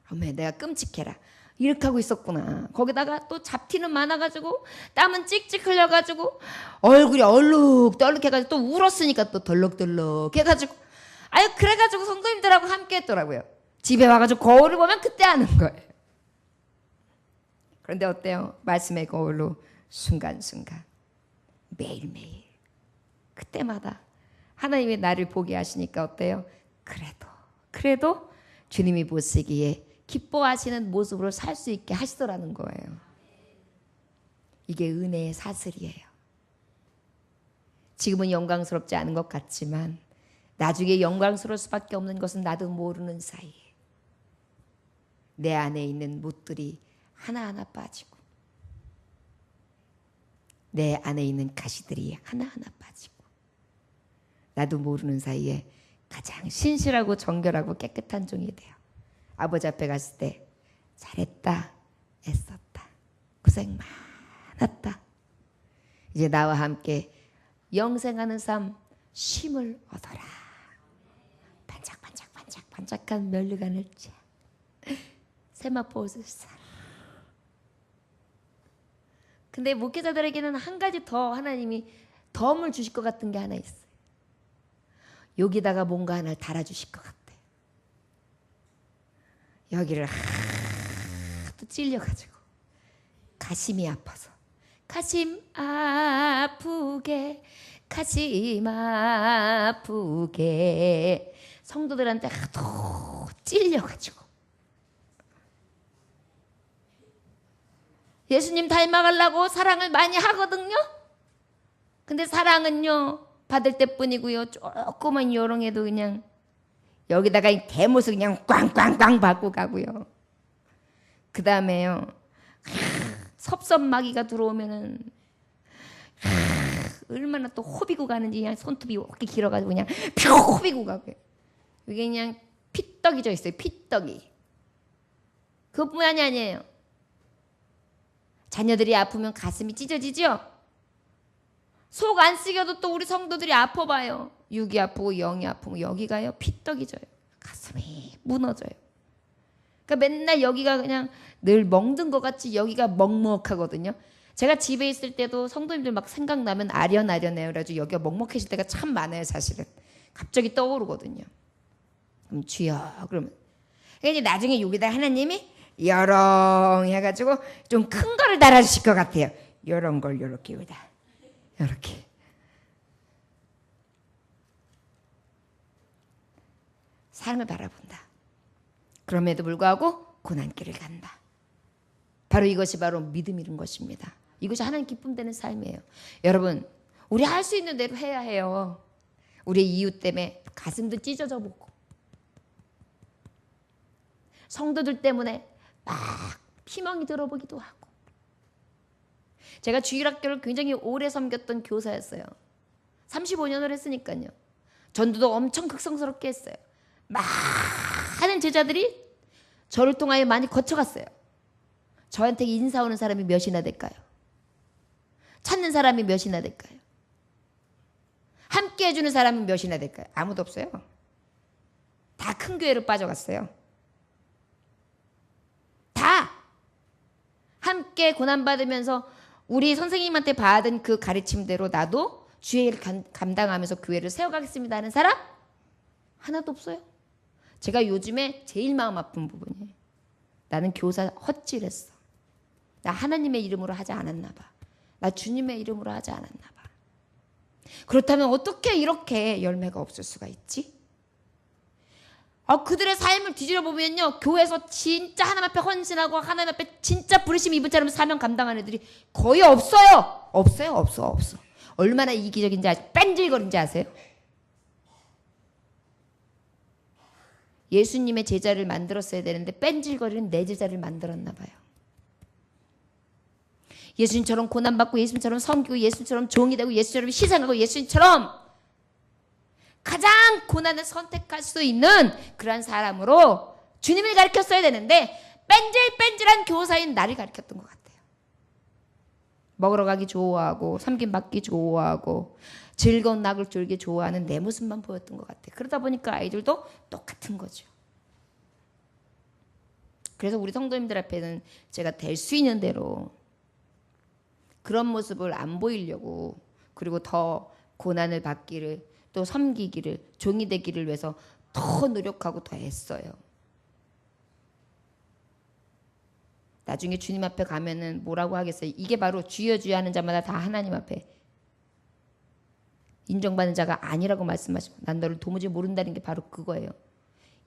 어머, 내가 끔찍해라. 이렇게 하고 있었구나. 거기다가 또 잡티는 많아가지고 땀은 찍찍 흘려가지고 얼굴이 얼룩덜룩 해가지고 또 울었으니까 또 덜럭덜럭 해가지고, 아유, 그래가지고 성도님들하고 함께 했더라고요. 집에 와가지고 거울을 보면 그때 하는 거예요. 그런데 어때요? 말씀의 거울로 순간순간 매일매일 그때마다 하나님이 나를 보게 하시니까 어때요? 그래도 주님이 보시기에 기뻐하시는 모습으로 살 수 있게 하시더라는 거예요. 이게 은혜의 사슬이에요. 지금은 영광스럽지 않은 것 같지만 나중에 영광스러울 수밖에 없는 것은 나도 모르는 사이에 내 안에 있는 못들이 하나하나 빠지고 내 안에 있는 가시들이 하나하나 빠지고 나도 모르는 사이에 가장 신실하고 정결하고 깨끗한 종이 돼요. 아버지 앞에 갔을 때 잘했다, 애썼다, 고생 많았다. 이제 나와 함께 영생하는 삶 쉼을 얻어라. 반짝반짝한 면류관을 쫙 세마포옷을 싹. 근데 목회자들에게는 한 가지 더 하나님이 덤을 주실 것 같은 게 하나 있어요. 여기다가 뭔가 하나 달아주실 것 같아요. 여기를 하도 찔려가지고 가심이 아파서 가심 아프게 성도들한테 하도 찔려가지고 예수님 닮아가려고 사랑을 많이 하거든요. 근데 사랑은요 받을 때뿐이고요, 조그만 요롱해도 그냥 여기다가 이 대못을 그냥 꽝꽝꽝 받고 가고요. 그 다음에요, 섭섭마귀가 들어오면은 얼마나 또 호비고 가는지, 그냥 손톱이 이렇게 길어가지고 그냥 펴 호비고 가고요. 이게 그냥 피떡이 져 있어요. 피떡이. 그것뿐만이 아니에요. 자녀들이 아프면 가슴이 찢어지죠. 속 안 쓰겨도 또 우리 성도들이 아파봐요. 육이 아프고 영이 아프고 여기가요 피떡이 져요. 가슴이 무너져요. 그러니까 맨날 여기가 그냥 늘 멍든 것 같이 여기가 먹먹하거든요. 제가 집에 있을 때도 성도님들 막 생각나면 아련아련해요. 그래가지고 여기가 먹먹해질 때가 참 많아요. 사실은 갑자기 떠오르거든요. 그럼 주여 그러면 이제 나중에 여기다 하나님이 여렁 해가지고 좀 큰 거를 달아주실 것 같아요. 이런 걸 이렇게 여기다 이렇게. 삶을 바라본다. 그럼에도 불구하고 고난길을 간다. 바로 이것이 바로 믿음이란 것입니다. 이것이 하나님 기쁨 되는 삶이에요. 여러분, 우리 할 수 있는 대로 해야 해요. 우리 이웃 때문에 가슴도 찢어져 보고 성도들 때문에 막 피멍이 들어보기도 하고. 제가 주일학교를 굉장히 오래 섬겼던 교사였어요. 35년을 했으니까요. 전도도 엄청 극성스럽게 했어요. 많은 제자들이 저를 통하여 많이 거쳐갔어요. 저한테 인사 오는 사람이 몇이나 될까요? 찾는 사람이 몇이나 될까요? 함께 해주는 사람이 몇이나 될까요? 아무도 없어요. 다 큰 교회로 빠져갔어요. 다 함께 고난받으면서 우리 선생님한테 받은 그 가르침대로 나도 주의를 감당하면서 교회를 세워가겠습니다 하는 사람 하나도 없어요. 제가 요즘에 제일 마음 아픈 부분이에요. 나는 교사 헛질했어. 나 하나님의 이름으로 하지 않았나 봐. 나 주님의 이름으로 하지 않았나 봐. 그렇다면 어떻게 이렇게 열매가 없을 수가 있지? 그들의 삶을 뒤집어 보면요, 교회에서 진짜 하나님 앞에 헌신하고 하나님 앞에 진짜 부르심 입은 자라면 사명 감당하는 애들이 거의 없어요. 없어. 얼마나 이기적인지 뺀질거린지 아세요? 예수님의 제자를 만들었어야 되는데 뺀질거리는 내 제자를 만들었나 봐요. 예수님처럼 고난받고 예수님처럼 섬기고 예수님처럼 종이 되고 예수님처럼 희생하고 예수님처럼 가장 고난을 선택할 수 있는 그러한 사람으로 주님을 가르쳤어야 되는데 뺀질뺀질한 교사인 나를 가르쳤던 것 같아요. 먹으러 가기 좋아하고 섬김 받기 좋아하고 즐거운 낙을 졸기 좋아하는 내 모습만 보였던 것 같아요. 그러다 보니까 아이들도 똑같은 거죠. 그래서 우리 성도님들 앞에는 제가 될 수 있는 대로 그런 모습을 안 보이려고, 그리고 더 고난을 받기를, 또 섬기기를, 종이 되기를 위해서 더 노력하고 더 했어요. 나중에 주님 앞에 가면은 뭐라고 하겠어요? 이게 바로 주여 주여 하는 자마다 다 하나님 앞에 인정받는 자가 아니라고 말씀하시고, 난 너를 도무지 모른다는 게 바로 그거예요.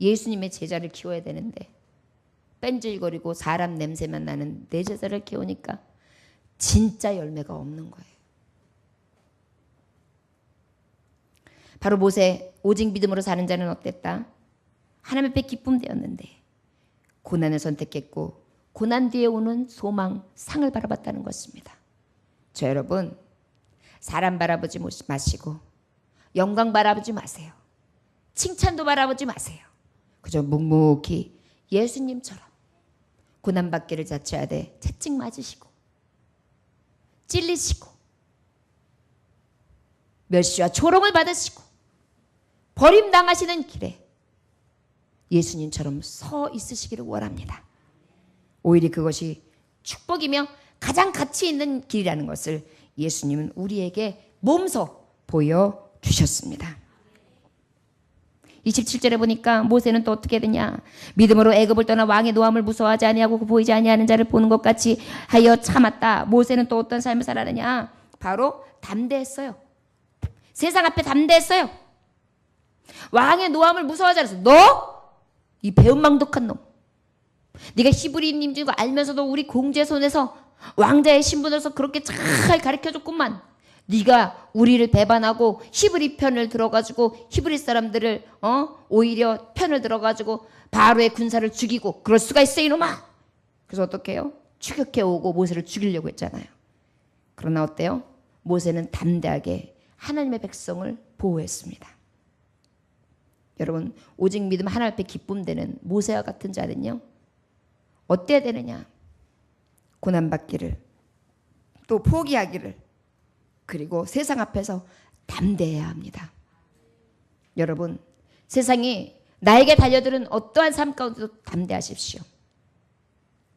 예수님의 제자를 키워야 되는데 뺀질거리고 사람 냄새만 나는 내 제자를 키우니까 진짜 열매가 없는 거예요. 바로 모세, 오직 믿음으로 사는 자는 어땠다? 하나님 앞에 기쁨 되었는데 고난을 선택했고 고난 뒤에 오는 소망, 상을 바라봤다는 것입니다. 저 여러분, 사람 바라보지 마시고 영광 바라보지 마세요. 칭찬도 바라보지 마세요. 그저 묵묵히 예수님처럼 고난받기를 자처하되 채찍 맞으시고 찔리시고 멸시와 조롱을 받으시고 버림당하시는 길에 예수님처럼 서 있으시기를 원합니다. 오히려 그것이 축복이며 가장 가치 있는 길이라는 것을 예수님은 우리에게 몸소 보여주셨습니다. 27절에 보니까 모세는 또 어떻게 되냐? 믿음으로 애굽을 떠나 왕의 노함을 무서워하지 아니하고 보이지 아니하는 자를 보는 것 같이 하여 참았다. 모세는 또 어떤 삶을 살아내냐? 바로 담대했어요. 세상 앞에 담대했어요. 왕의 노함을 무서워하지 않았어. 너? 이 배은망덕한 놈. 네가 히브리인인 줄 알면서도 우리 공주의 손에서 왕자의 신분으로서 그렇게 잘 가르쳐줬구만. 네가 우리를 배반하고 히브리 편을 들어가지고 히브리 사람들을 오히려 편을 들어가지고 바로의 군사를 죽이고 그럴 수가 있어 이놈아. 그래서 어떻게 해요? 추격해 오고 모세를 죽이려고 했잖아요. 그러나 어때요? 모세는 담대하게 하나님의 백성을 보호했습니다. 여러분, 오직 믿음 하나님 앞에 기쁨 되는 모세와 같은 자는요 어때야 되느냐? 고난받기를, 또 포기하기를, 그리고 세상 앞에서 담대해야 합니다. 여러분, 세상이 나에게 달려드는 어떠한 삶 가운데도 담대하십시오.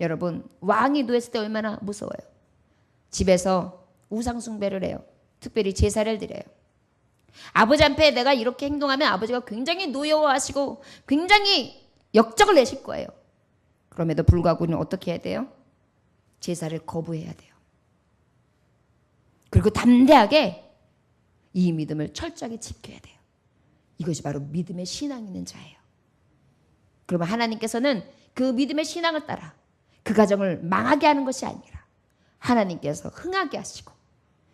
여러분, 왕이 누웠을 때 얼마나 무서워요. 집에서 우상 숭배를 해요. 특별히 제사를 드려요. 아버지 앞에 내가 이렇게 행동하면 아버지가 굉장히 노여워하시고 굉장히 역적을 내실 거예요. 그럼에도 불구하고 우리는 어떻게 해야 돼요? 제사를 거부해야 돼요. 그리고 담대하게 이 믿음을 철저하게 지켜야 돼요. 이것이 바로 믿음의 신앙 있는 자예요. 그러면 하나님께서는 그 믿음의 신앙을 따라 그 가정을 망하게 하는 것이 아니라 하나님께서 흥하게 하시고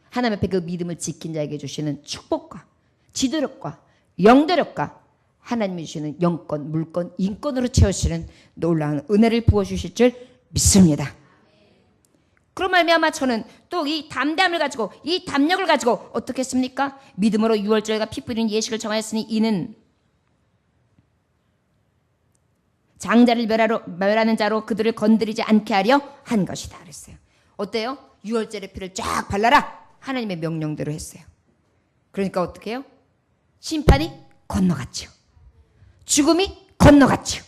하나님 앞에 그 믿음을 지킨 자에게 주시는 축복과 지도력과 영도력과 하나님이 주시는 영권, 물권, 인권으로 채우시는 놀라운 은혜를 부어주실 줄 믿습니다. 그런 말미암아 저는 또 이 담대함을 가지고 이 담력을 가지고 어떻게 했습니까? 믿음으로 유월절과 피 뿌리는 예식을 정하였으니 이는 장자를 멸하는 자로 그들을 건드리지 않게 하려 한 것이다 그랬어요. 어때요? 유월절의 피를 쫙 발라라. 하나님의 명령대로 했어요. 그러니까 어떻게 해요? 심판이 건너갔죠. 죽음이 건너갔죠.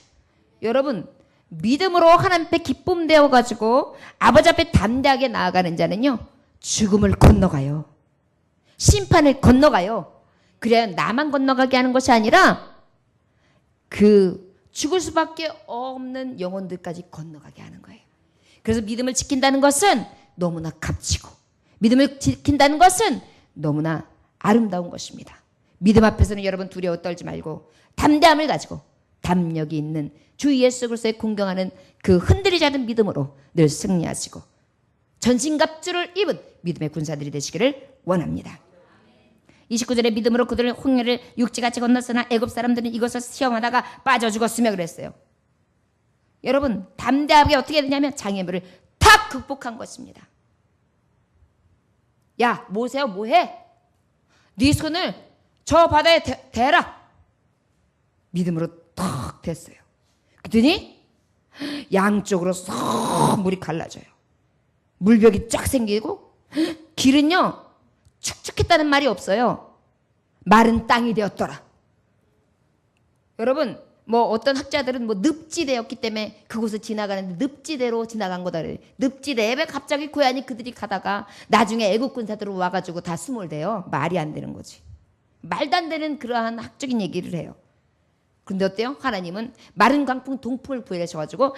여러분, 믿음으로 하나님 앞에 기쁨 되어가지고 아버지 앞에 담대하게 나아가는 자는요 죽음을 건너가요. 심판을 건너가요. 그래야 나만 건너가게 하는 것이 아니라 그 죽을 수밖에 없는 영혼들까지 건너가게 하는 거예요. 그래서 믿음을 지킨다는 것은 너무나 값지고 믿음을 지킨다는 것은 너무나 아름다운 것입니다. 믿음 앞에서는 여러분 두려워 떨지 말고 담대함을 가지고 담력이 있는 주 예수 그리스도에 공경하는 그 흔들리지 않은 믿음으로 늘 승리하시고 전신갑주를 입은 믿음의 군사들이 되시기를 원합니다. 29절에 믿음으로 그들을 홍해를 육지같이 건넜으나 애굽 사람들은 이것을 시험하다가 빠져 죽었으며 그랬어요. 여러분, 담대하게 어떻게 되냐면 장애물을 탁 극복한 것입니다. 야, 모세야 뭐해? 네 손을 저 바다에 대라. 믿음으로 탁 됐어요. 그랬더니 양쪽으로 쏙 물이 갈라져요. 물벽이 쫙 생기고 길은요 축축했다는 말이 없어요. 마른 땅이 되었더라. 여러분 뭐 어떤 학자들은 뭐 늪지대였기 때문에 그곳을 지나가는데 늪지대로 지나간 거다 그래요. 늪지대에 왜 갑자기 고얀이 그들이 가다가 나중에 애국 군사들 와가지고 다 스몰돼요. 말이 안 되는 거지. 말도 안 되는 그러한 학적인 얘기를 해요. 근데 어때요? 하나님은 마른 광풍 동풍을 보내셔가지고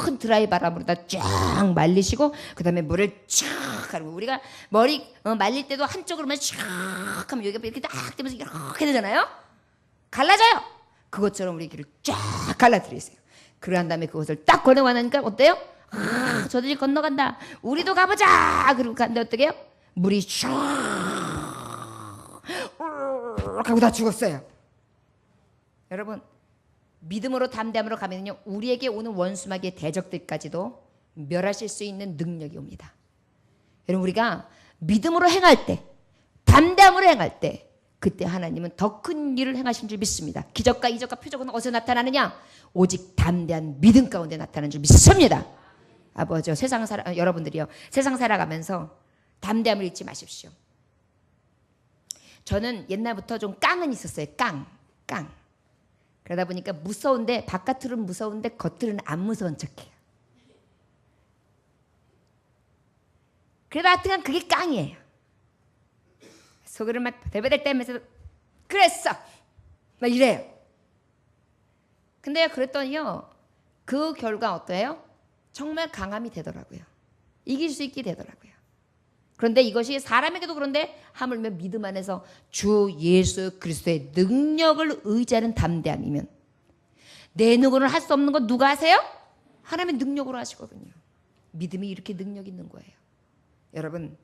큰 드라이 바람으로다 쫙 말리시고 그 다음에 물을 쫙 하고 우리가 머리 말릴 때도 한쪽으로만 쫙 하면 여기가 이렇게 딱 되면서 이렇게 되잖아요. 갈라져요. 그것처럼 우리 길을 쫙 갈라드리세요. 그러한 다음에 그것을 딱 건너가니까 어때요? 저들이 건너간다. 우리도 가보자. 그리고 갔는데 어떻게 해요? 물이 쫙 하고 다 죽었어요. 여러분 믿음으로 담대함으로 가면요 우리에게 오는 원수마귀의 대적들까지도 멸하실 수 있는 능력이 옵니다. 여러분 우리가 믿음으로 행할 때 담대함으로 행할 때 그때 하나님은 더 큰 일을 행하신 줄 믿습니다. 기적과 이적과 표적은 어디서 나타나느냐? 오직 담대한 믿음 가운데 나타나는 줄 믿습니다. 아버지 여러분들이요 세상 살아가면서 담대함을 잃지 마십시오. 저는 옛날부터 좀 깡은 있었어요. 깡. 그러다 보니까 무서운데 바깥으로는 무서운데 겉으로는 안 무서운 척해요. 그래도 하여튼 그게 깡이에요. 속으로 막 대배될 때면서 그랬어 막 이래요. 근데 그랬더니요 그 결과 어때요? 정말 강함이 되더라고요. 이길 수 있게 되더라고요. 그런데 이것이 사람에게도 그런데 하물며 믿음 안에서 주 예수 그리스도의 능력을 의지하는 담대함이면 내 능으로는 할 수 없는 건 누가 하세요? 하나님의 능력으로 하시거든요. 믿음이 이렇게 능력 있는 거예요. 여러분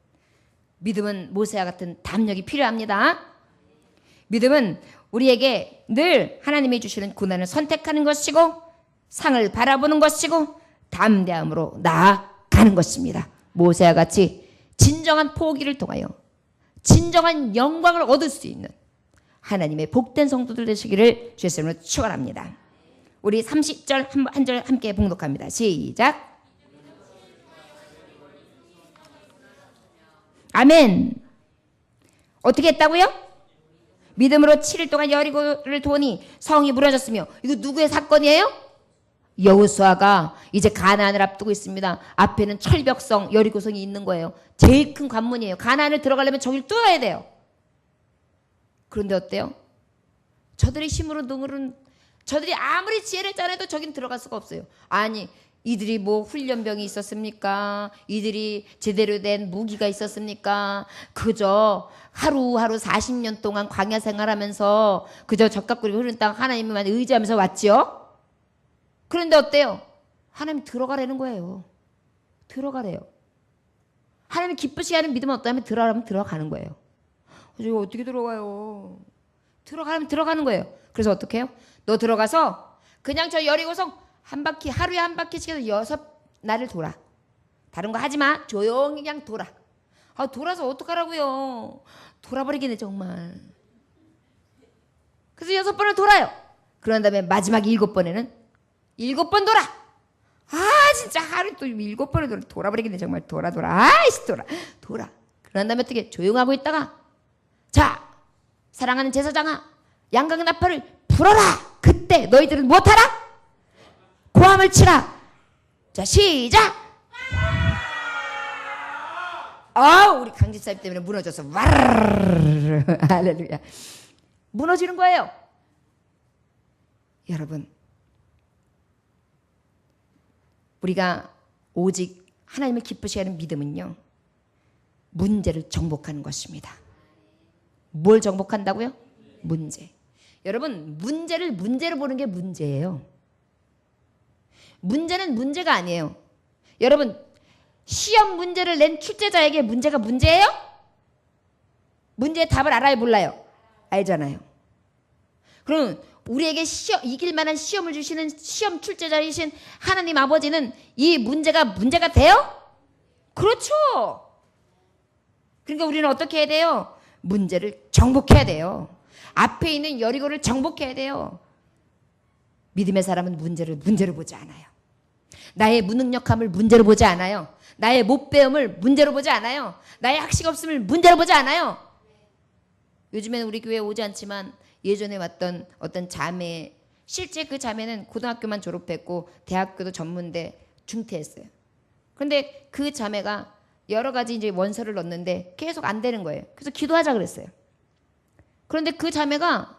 믿음은 모세와 같은 담력이 필요합니다. 믿음은 우리에게 늘 하나님이 주시는 고난을 선택하는 것이고 상을 바라보는 것이고 담대함으로 나아가는 것입니다. 모세와 같이 진정한 포기를 통하여 진정한 영광을 얻을 수 있는 하나님의 복된 성도들 되시기를 주의 이름으로 축원합니다. 우리 30절 한 절 함께 봉독합니다. 시작. 아멘. 어떻게 했다고요? 믿음으로 7일 동안 여리고를 도니 성이 무너졌으며 이거 누구의 사건이에요? 여호수아가 이제 가나안을 앞두고 있습니다. 앞에는 철벽성 여리고성이 있는 거예요. 제일 큰 관문이에요. 가나안을 들어가려면 저길 뚫어야 돼요. 그런데 어때요? 저들의 힘으로 능으로는 저들이 아무리 지혜를 짜내도 저긴 들어갈 수가 없어요. 아니 이들이 뭐 훈련병이 있었습니까? 이들이 제대로 된 무기가 있었습니까? 그저 하루하루 40년 동안 광야 생활하면서 그저 적각구리 흐르는 땅 하나님만 의지하면서 왔죠. 그런데 어때요? 하나님 들어가라는 거예요. 들어가래요. 하나님 기쁘시게 하는 믿음은 어떠냐면 들어가면 들어가는 거예요. 이거 어떻게 들어가요? 들어가면 들어가는 거예요. 그래서 어떻게 해요? 너 들어가서 그냥 저 여리고성 한 바퀴 하루에 한 바퀴씩 해서 6날을 돌아. 다른 거 하지 마. 조용히 그냥 돌아. 돌아서 어떡하라고요. 돌아버리겠네 정말. 그래서 6번을 돌아요. 그런 다음에 마지막 7번에는 7번 돌아. 진짜 하루 또 7번을 돌아버리겠네 정말. 돌아. 아이씨 돌아. 그런 다음에 어떻게 조용하고 있다가 자 사랑하는 제사장아 양각 나팔을 불어라. 그때 너희들은 무엇하라? 고함을 치라. 자 시작. 우리 강집사님 때문에 무너져서 와르르 할렐루야. 무너지는 거예요. 여러분 우리가 오직 하나님을 기쁘시게 하는 믿음은요 문제를 정복하는 것입니다. 뭘 정복한다고요? 문제. 여러분 문제를 문제로 보는 게 문제예요. 문제는 문제가 아니에요. 여러분 시험 문제를 낸 출제자에게 문제가 문제예요? 문제의 답을 알아요 몰라요? 알잖아요. 그럼 우리에게 이길 만한 시험을 주시는 시험 출제자이신 하나님 아버지는 이 문제가 돼요? 그렇죠. 그러니까 우리는 어떻게 해야 돼요? 문제를 정복해야 돼요. 앞에 있는 여리고를 정복해야 돼요. 믿음의 사람은 문제를 보지 않아요. 나의 무능력함을 문제로 보지 않아요. 나의 못배움을 문제로 보지 않아요. 나의 학식 없음을 문제로 보지 않아요. 요즘에는 우리 교회에 오지 않지만 예전에 왔던 어떤 자매, 실제 그 자매는 고등학교만 졸업했고 대학교도 전문대 중퇴했어요. 그런데 그 자매가 여러 가지 이제 원서를 넣었는데 계속 안 되는 거예요. 그래서 기도하자 그랬어요. 그런데 그 자매가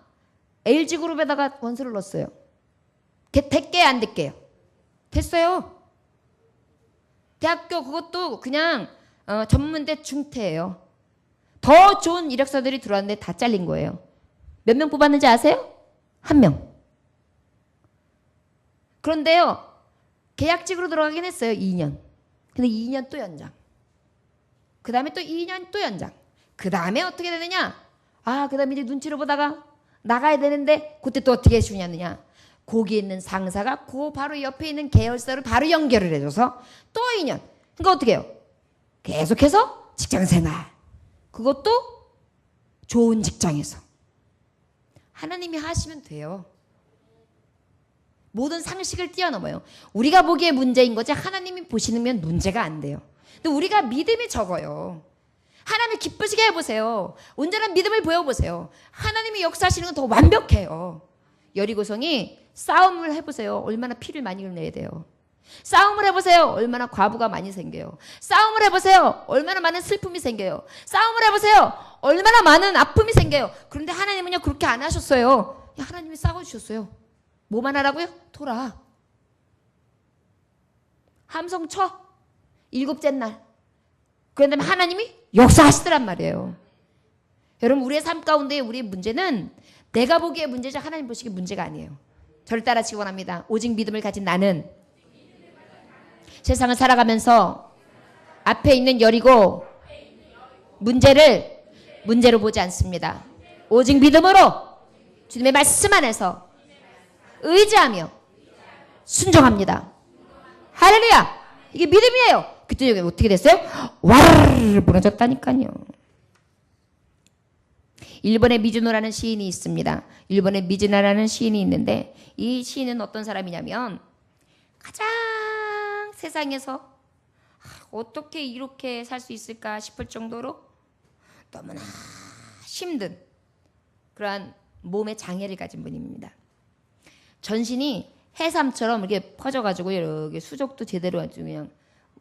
LG그룹에다가 원서를 넣었어요. 됐게 안 됐게요? 됐어요. 대학교 그것도 그냥 전문대 중퇴예요. 더 좋은 이력서들이 들어왔는데 다 잘린 거예요. 몇 명 뽑았는지 아세요? 1명. 그런데요, 계약직으로 들어가긴 했어요. 2년. 근데 2년 또 연장. 그 다음에 또 2년 또 연장. 그 다음에 어떻게 되느냐? 그 다음에 이제 눈치를 보다가 나가야 되는데 그때 또 어떻게 해주냐느냐? 거기 있는 상사가 그 바로 옆에 있는 계열사를 바로 연결을 해줘서 또 2년. 그러니까 어떻게 해요? 계속해서 직장생활. 그것도 좋은 직장에서. 하나님이 하시면 돼요. 모든 상식을 뛰어넘어요. 우리가 보기에 문제인 거지 하나님이 보시면 문제가 안 돼요. 근데 우리가 믿음이 적어요. 하나님을 기쁘시게 해보세요. 온전한 믿음을 보여보세요. 하나님이 역사하시는 건 더 완벽해요. 여리고성이 싸움을 해보세요. 얼마나 피를 많이 흘려야 돼요. 싸움을 해보세요. 얼마나 과부가 많이 생겨요. 싸움을 해보세요. 얼마나 많은 슬픔이 생겨요. 싸움을 해보세요. 얼마나 많은 아픔이 생겨요. 그런데 하나님은요 그렇게 안 하셨어요. 하나님이 싸워주셨어요. 뭐만 하라고요? 돌아. 함성 쳐. 7째 날. 그런 다음에 하나님이 역사하시더란 말이에요. 여러분 우리의 삶 가운데 우리의 문제는 내가 보기에 문제지 하나님 보시기에 문제가 아니에요. 저를 따라하시기 원합니다. 오직 믿음을 가진 나는 세상을 살아가면서 앞에 있는 여리고 문제로 보지 않습니다. 오직 믿음으로 주님의 말씀 안에서 의지하며 순종합니다. 할렐루야. 이게 믿음이에요. 그때 어떻게 됐어요? 와르르 무너졌다니까요. 일본에 미즈노라는 시인이 있습니다. 일본에 미즈노라는 시인이 있는데 이 시인은 어떤 사람이냐면 가장 세상에서 어떻게 이렇게 살 수 있을까 싶을 정도로 너무나 힘든 그러한 몸의 장애를 가진 분입니다. 전신이 해삼처럼 이렇게 퍼져가지고 이렇게 수족도 제대로 아주 그냥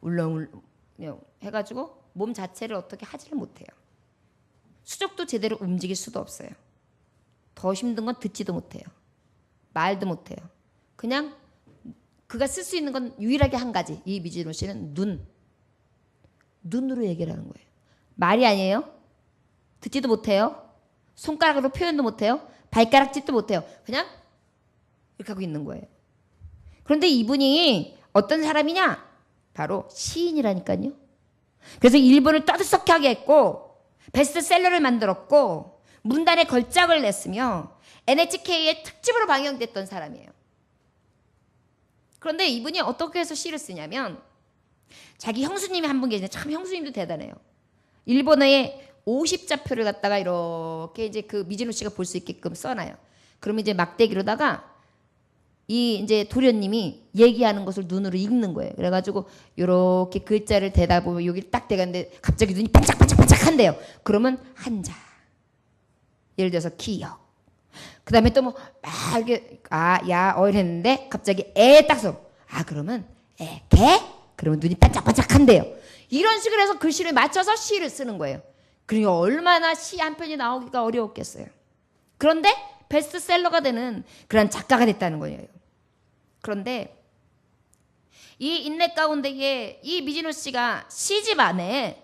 울렁울렁 해가지고 몸 자체를 어떻게 하지를 못해요. 수족도 제대로 움직일 수도 없어요. 더 힘든 건 듣지도 못해요. 말도 못해요. 그냥 그가 쓸 수 있는 건 유일하게 한 가지. 이 미즈노 씨는 눈으로 얘기를 하는 거예요. 말이 아니에요. 듣지도 못해요. 손가락으로 표현도 못해요. 발가락짓도 못해요. 그냥 이렇게 하고 있는 거예요. 그런데 이분이 어떤 사람이냐? 바로 시인이라니까요. 그래서 일본을 떠들썩하게 했고 베스트셀러를 만들었고 문단에 걸작을 냈으며 NHK의 특집으로 방영됐던 사람이에요. 그런데 이분이 어떻게 해서 시를 쓰냐면 자기 형수님이 한 분 계시는데 참 형수님도 대단해요. 일본어의 50자표를 갖다가 이렇게 이제 그 미즈노 씨가 볼 수 있게끔 써놔요. 그러면 이제 막대기로다가 이 이제 도련님이 얘기하는 것을 눈으로 읽는 거예요. 그래가지고 이렇게 글자를 대다 보면 여기 딱 대가는데 갑자기 눈이 반짝반짝반짝한대요. 그러면 한자. 예를 들어서 기역. 그 다음에 또 뭐 막 이렇게 야 이랬는데 갑자기 에 딱 써. 그러면 개? 그러면 눈이 반짝반짝한대요. 이런 식으로 해서 글씨를 맞춰서 시를 쓰는 거예요. 그러니까 얼마나 시 한 편이 나오기가 어려웠겠어요. 그런데 베스트셀러가 되는 그런 작가가 됐다는 거예요. 그런데 이 인내 가운데에 이 미즈노 씨가 시집 안에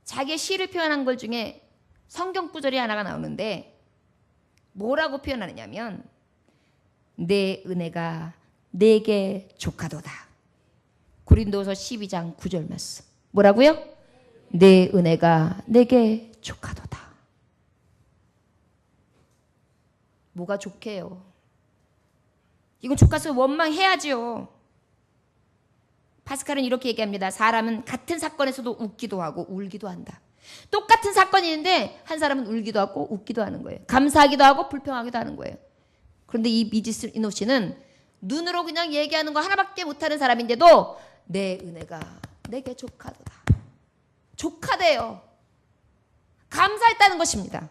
자기의 시를 표현한 것 중에 성경 구절이 하나가 나오는데 뭐라고 표현하느냐면 내 은혜가 내게 족하도다. 고린도서 12장 9절 말씀. 뭐라고요? 내 은혜가 내게 족하도다. 뭐가 족해요? 이건 족가서 원망해야지요. 파스칼은 이렇게 얘기합니다. 사람은 같은 사건에서도 웃기도 하고 울기도 한다. 똑같은 사건이 있는데 한 사람은 울기도 하고 웃기도 하는 거예요. 감사하기도 하고 불평하기도 하는 거예요. 그런데 이 미즈노 씨는 눈으로 그냥 얘기하는 거 하나밖에 못하는 사람인데도 내 은혜가 내게 족하도다. 족하대요. 감사했다는 것입니다.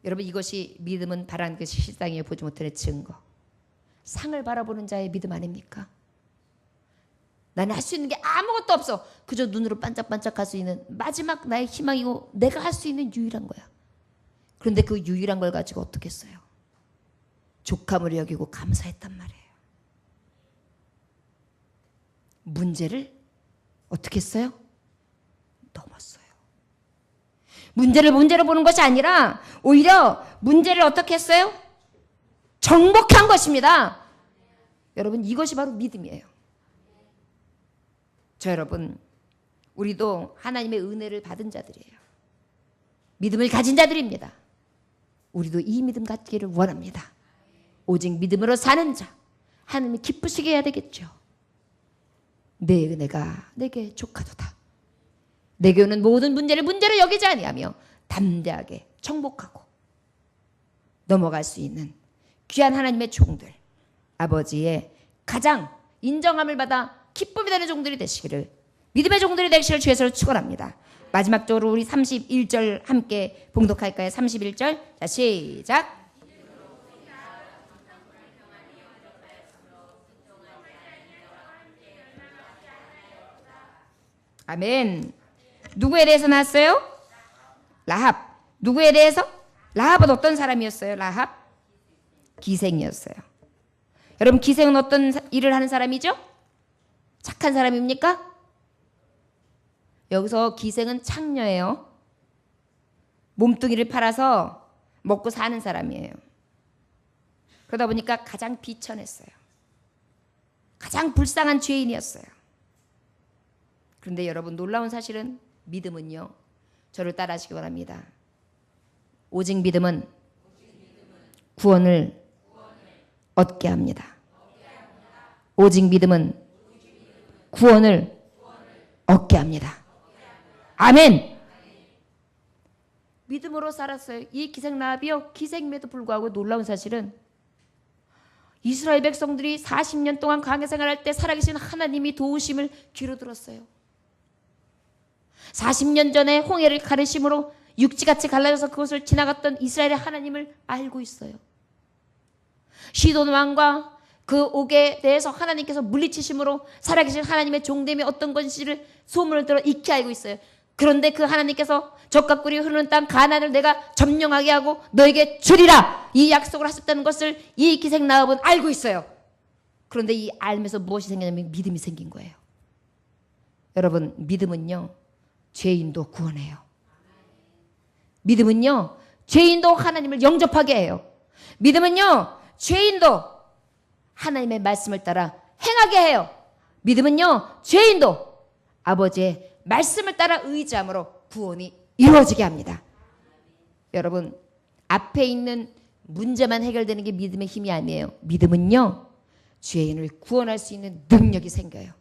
여러분, 이것이 믿음은 바라는 것이 실상이요 보지 못하는 증거. 상을 바라보는 자의 믿음 아닙니까? 나는 할 수 있는 게 아무것도 없어. 그저 눈으로 반짝반짝할 수 있는 마지막 나의 희망이고 내가 할 수 있는 유일한 거야. 그런데 그 유일한 걸 가지고 어떻게 했어요? 족함을 여기고 감사했단 말이에요. 문제를 어떻게 했어요? 넘었어요. 문제를 문제로 보는 것이 아니라 오히려 문제를 어떻게 했어요? 정복한 것입니다. 여러분, 이것이 바로 믿음이에요. 저 여러분, 우리도 하나님의 은혜를 받은 자들이에요. 믿음을 가진 자들입니다. 우리도 이 믿음 갖기를 원합니다. 오직 믿음으로 사는 자, 하나님이 기쁘시게 해야 되겠죠. 내 은혜가 내게 족하도다. 내게 오는 모든 문제를 문제로 여기지 아니하며 담대하게 정복하고 넘어갈 수 있는 귀한 하나님의 종들, 아버지의 가장 인정함을 받아 기쁨이 되는 종들이 되시기를, 믿음의 종들이 되시기를 주에서 축원합니다. 마지막적으로 우리 31절 함께 봉독할까요? 31절. 자, 시작. 아멘. 누구에 대해서 나왔어요? 라합. 누구에 대해서? 라합은 어떤 사람이었어요? 라합? 기생이었어요. 여러분, 기생은 어떤 일을 하는 사람이죠? 착한 사람입니까? 여기서 기생은 창녀예요. 몸뚱이를 팔아서 먹고 사는 사람이에요. 그러다 보니까 가장 비천했어요. 가장 불쌍한 죄인이었어요. 그런데 여러분, 놀라운 사실은 믿음은요, 저를 따라하시기 바랍니다. 오직 믿음은 구원을 얻게 합니다. 오직 믿음은 구원을 얻게 합니다. 아멘. 믿음으로 살았어요. 이 기생 라합이요, 기생임에도 불구하고 놀라운 사실은 이스라엘 백성들이 40년 동안 광야 생활할 때 살아계신 하나님이 도우심을 귀로 들었어요. 40년 전에 홍해를 가르심으로 육지같이 갈라져서 그것을 지나갔던 이스라엘의 하나님을 알고 있어요. 시돈 왕과 그 옥에 대해서 하나님께서 물리치심으로 살아계신 하나님의 종됨이 어떤 것인지를 소문을 들어 익히 알고 있어요. 그런데 그 하나님께서 적과 꿀이 흐르는 땅 가나안을 내가 점령하게 하고 너에게 주리라, 이 약속을 하셨다는 것을 이 기생 라합은 알고 있어요. 그런데 이 알면서 무엇이 생겼냐면 믿음이 생긴 거예요. 여러분, 믿음은요, 죄인도 구원해요. 믿음은요, 죄인도 하나님을 영접하게 해요. 믿음은요, 죄인도 하나님의 말씀을 따라 행하게 해요. 믿음은요, 죄인도 아버지의 말씀을 따라 의지함으로 구원이 이루어지게 합니다. 여러분, 앞에 있는 문제만 해결되는 게 믿음의 힘이 아니에요. 믿음은요, 죄인을 구원할 수 있는 능력이 생겨요.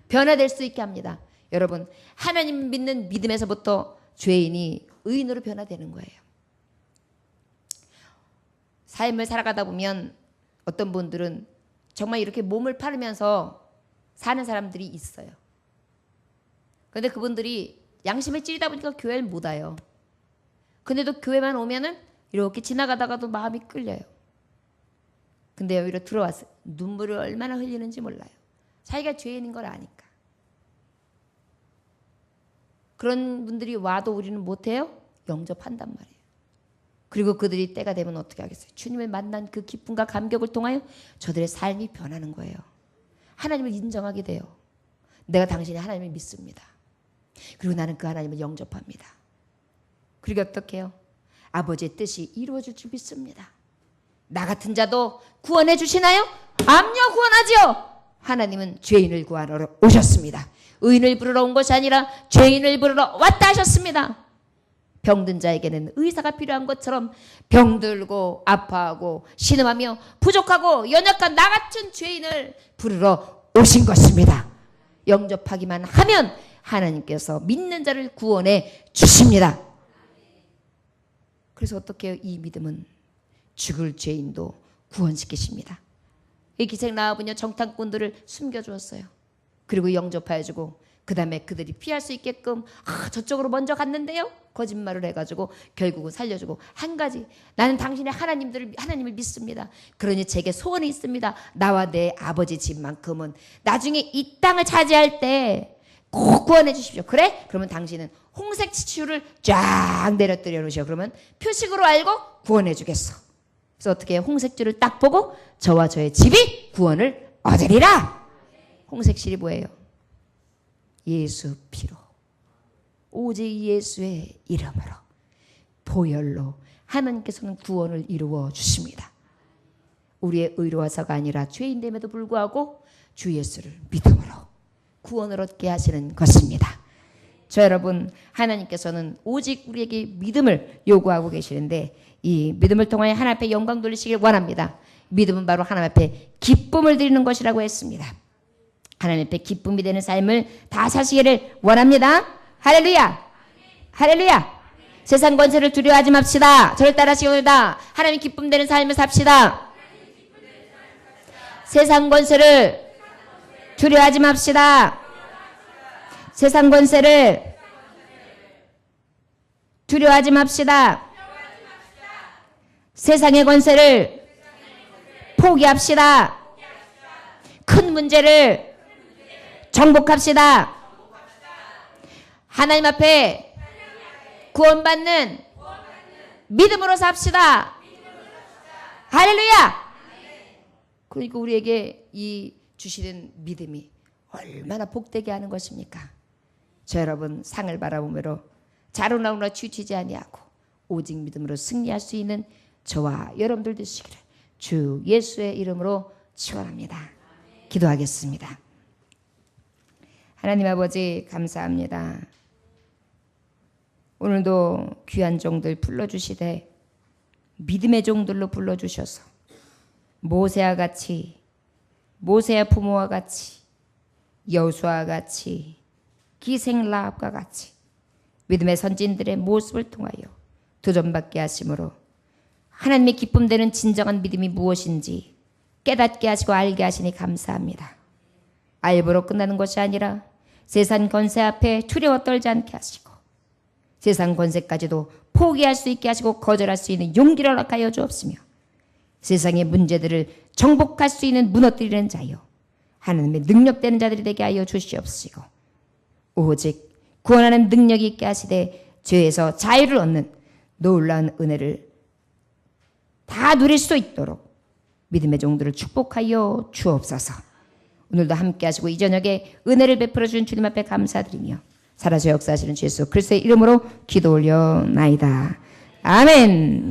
변화될 수 있게 합니다. 여러분, 하나님 믿는 믿음에서부터 죄인이 의인으로 변화되는 거예요. 삶을 살아가다 보면 어떤 분들은 정말 이렇게 몸을 팔으면서 사는 사람들이 있어요. 그런데 그분들이 양심에 찔리다 보니까 교회를 못 와요. 근데도 교회만 오면은 이렇게 지나가다가도 마음이 끌려요. 근데 여기로 들어와서 눈물을 얼마나 흘리는지 몰라요. 자기가 죄인인 걸 아니까. 그런 분들이 와도 우리는 못해요? 영접한단 말이에요. 그리고 그들이 때가 되면 어떻게 하겠어요? 주님을 만난 그 기쁨과 감격을 통하여 저들의 삶이 변하는 거예요. 하나님을 인정하게 돼요. 내가 당신이 하나님을 믿습니다. 그리고 나는 그 하나님을 영접합니다. 그리고 어떻게 해요? 아버지의 뜻이 이루어질 줄 믿습니다. 나 같은 자도 구원해 주시나요? 암요, 구원하지요. 하나님은 죄인을 구하러 오셨습니다. 의인을 부르러 온 것이 아니라 죄인을 부르러 왔다 하셨습니다. 병든 자에게는 의사가 필요한 것처럼 병들고 아파하고 신음하며 부족하고 연약한 나 같은 죄인을 부르러 오신 것입니다. 영접하기만 하면 하나님께서 믿는 자를 구원해 주십니다. 그래서 어떻게 해요? 이 믿음은 죽을 죄인도 구원시키십니다. 이 기생 라합은요 정탐꾼들을 숨겨주었어요. 그리고 영접하여주고 그 다음에 그들이 피할 수 있게끔 저쪽으로 먼저 갔는데요 거짓말을 해가지고 결국은 살려주고 한 가지 나는 당신의 하나님을 믿습니다. 그러니 제게 소원이 있습니다. 나와 내 아버지 집만큼은 나중에 이 땅을 차지할 때 꼭 구원해 주십시오. 그래? 그러면 당신은 홍색 치추를 쫙 내려뜨려 놓으셔. 그러면 표식으로 알고 구원해 주겠어. 그래서 어떻게 해요? 홍색줄을 딱 보고 저와 저의 집이 구원을 얻으리라. 홍색실이 뭐예요? 예수 피로 오직 예수의 이름으로 보혈로 하나님께서는 구원을 이루어 주십니다. 우리의 의로와서가 아니라 죄인됨에도 불구하고 주 예수를 믿음으로 구원을 얻게 하시는 것입니다. 저 여러분 하나님께서는 오직 우리에게 믿음을 요구하고 계시는데 이 믿음을 통하여 하나님 앞에 영광 돌리시길 원합니다. 믿음은 바로 하나님 앞에 기쁨을 드리는 것이라고 했습니다. 하나님 앞에 기쁨이 되는 삶을 다 사시기를 원합니다. 할렐루야! 할렐루야! 세상 권세를 두려워하지 맙시다. 저를 따라하시오다. 하나님 기쁨 되는 삶을 삽시다. 세상 권세를 두려워하지 맙시다. 세상 권세를 두려워하지 맙시다. 세상의 권세를 포기합시다. 큰 문제를 정복합시다. 하나님 앞에 구원받는 믿음으로 삽시다. 할렐루야! 그러니까 우리에게 이 주시는 믿음이 얼마나 복되게 하는 것입니까? 저 여러분 상을 바라보므로 자로나오나 치우치지 아니하고 오직 믿음으로 승리할 수 있는 저와 여러분들 되시기를 주 예수의 이름으로 축원합니다. 기도하겠습니다. 하나님 아버지 감사합니다. 오늘도 귀한 종들 불러주시되 믿음의 종들로 불러주셔서 모세와 같이 모세의 부모와 같이 여호수아와 같이 기생 라합과 같이 믿음의 선진들의 모습을 통하여 도전받게 하심으로 하나님의 기쁨 되는 진정한 믿음이 무엇인지 깨닫게 하시고 알게 하시니 감사합니다. 알보로 끝나는 것이 아니라 세상 권세 앞에 두려워 떨지 않게 하시고 세상 권세까지도 포기할 수 있게 하시고 거절할 수 있는 용기를 허락하여 주옵시며 세상의 문제들을 정복할 수 있는 무너뜨리는 자요 하나님의 능력되는 자들이 되게 하여 주시옵시고 오직 구원하는 능력이 있게 하시되 죄에서 자유를 얻는 놀라운 은혜를 다 누릴 수 있도록 믿음의 종들을 축복하여 주옵소서. 오늘도 함께 하시고 이 저녁에 은혜를 베풀어 주신 주님 앞에 감사드리며 살아서 역사하시는 주 예수 그리스도의 이름으로 기도 올려나이다. 아멘.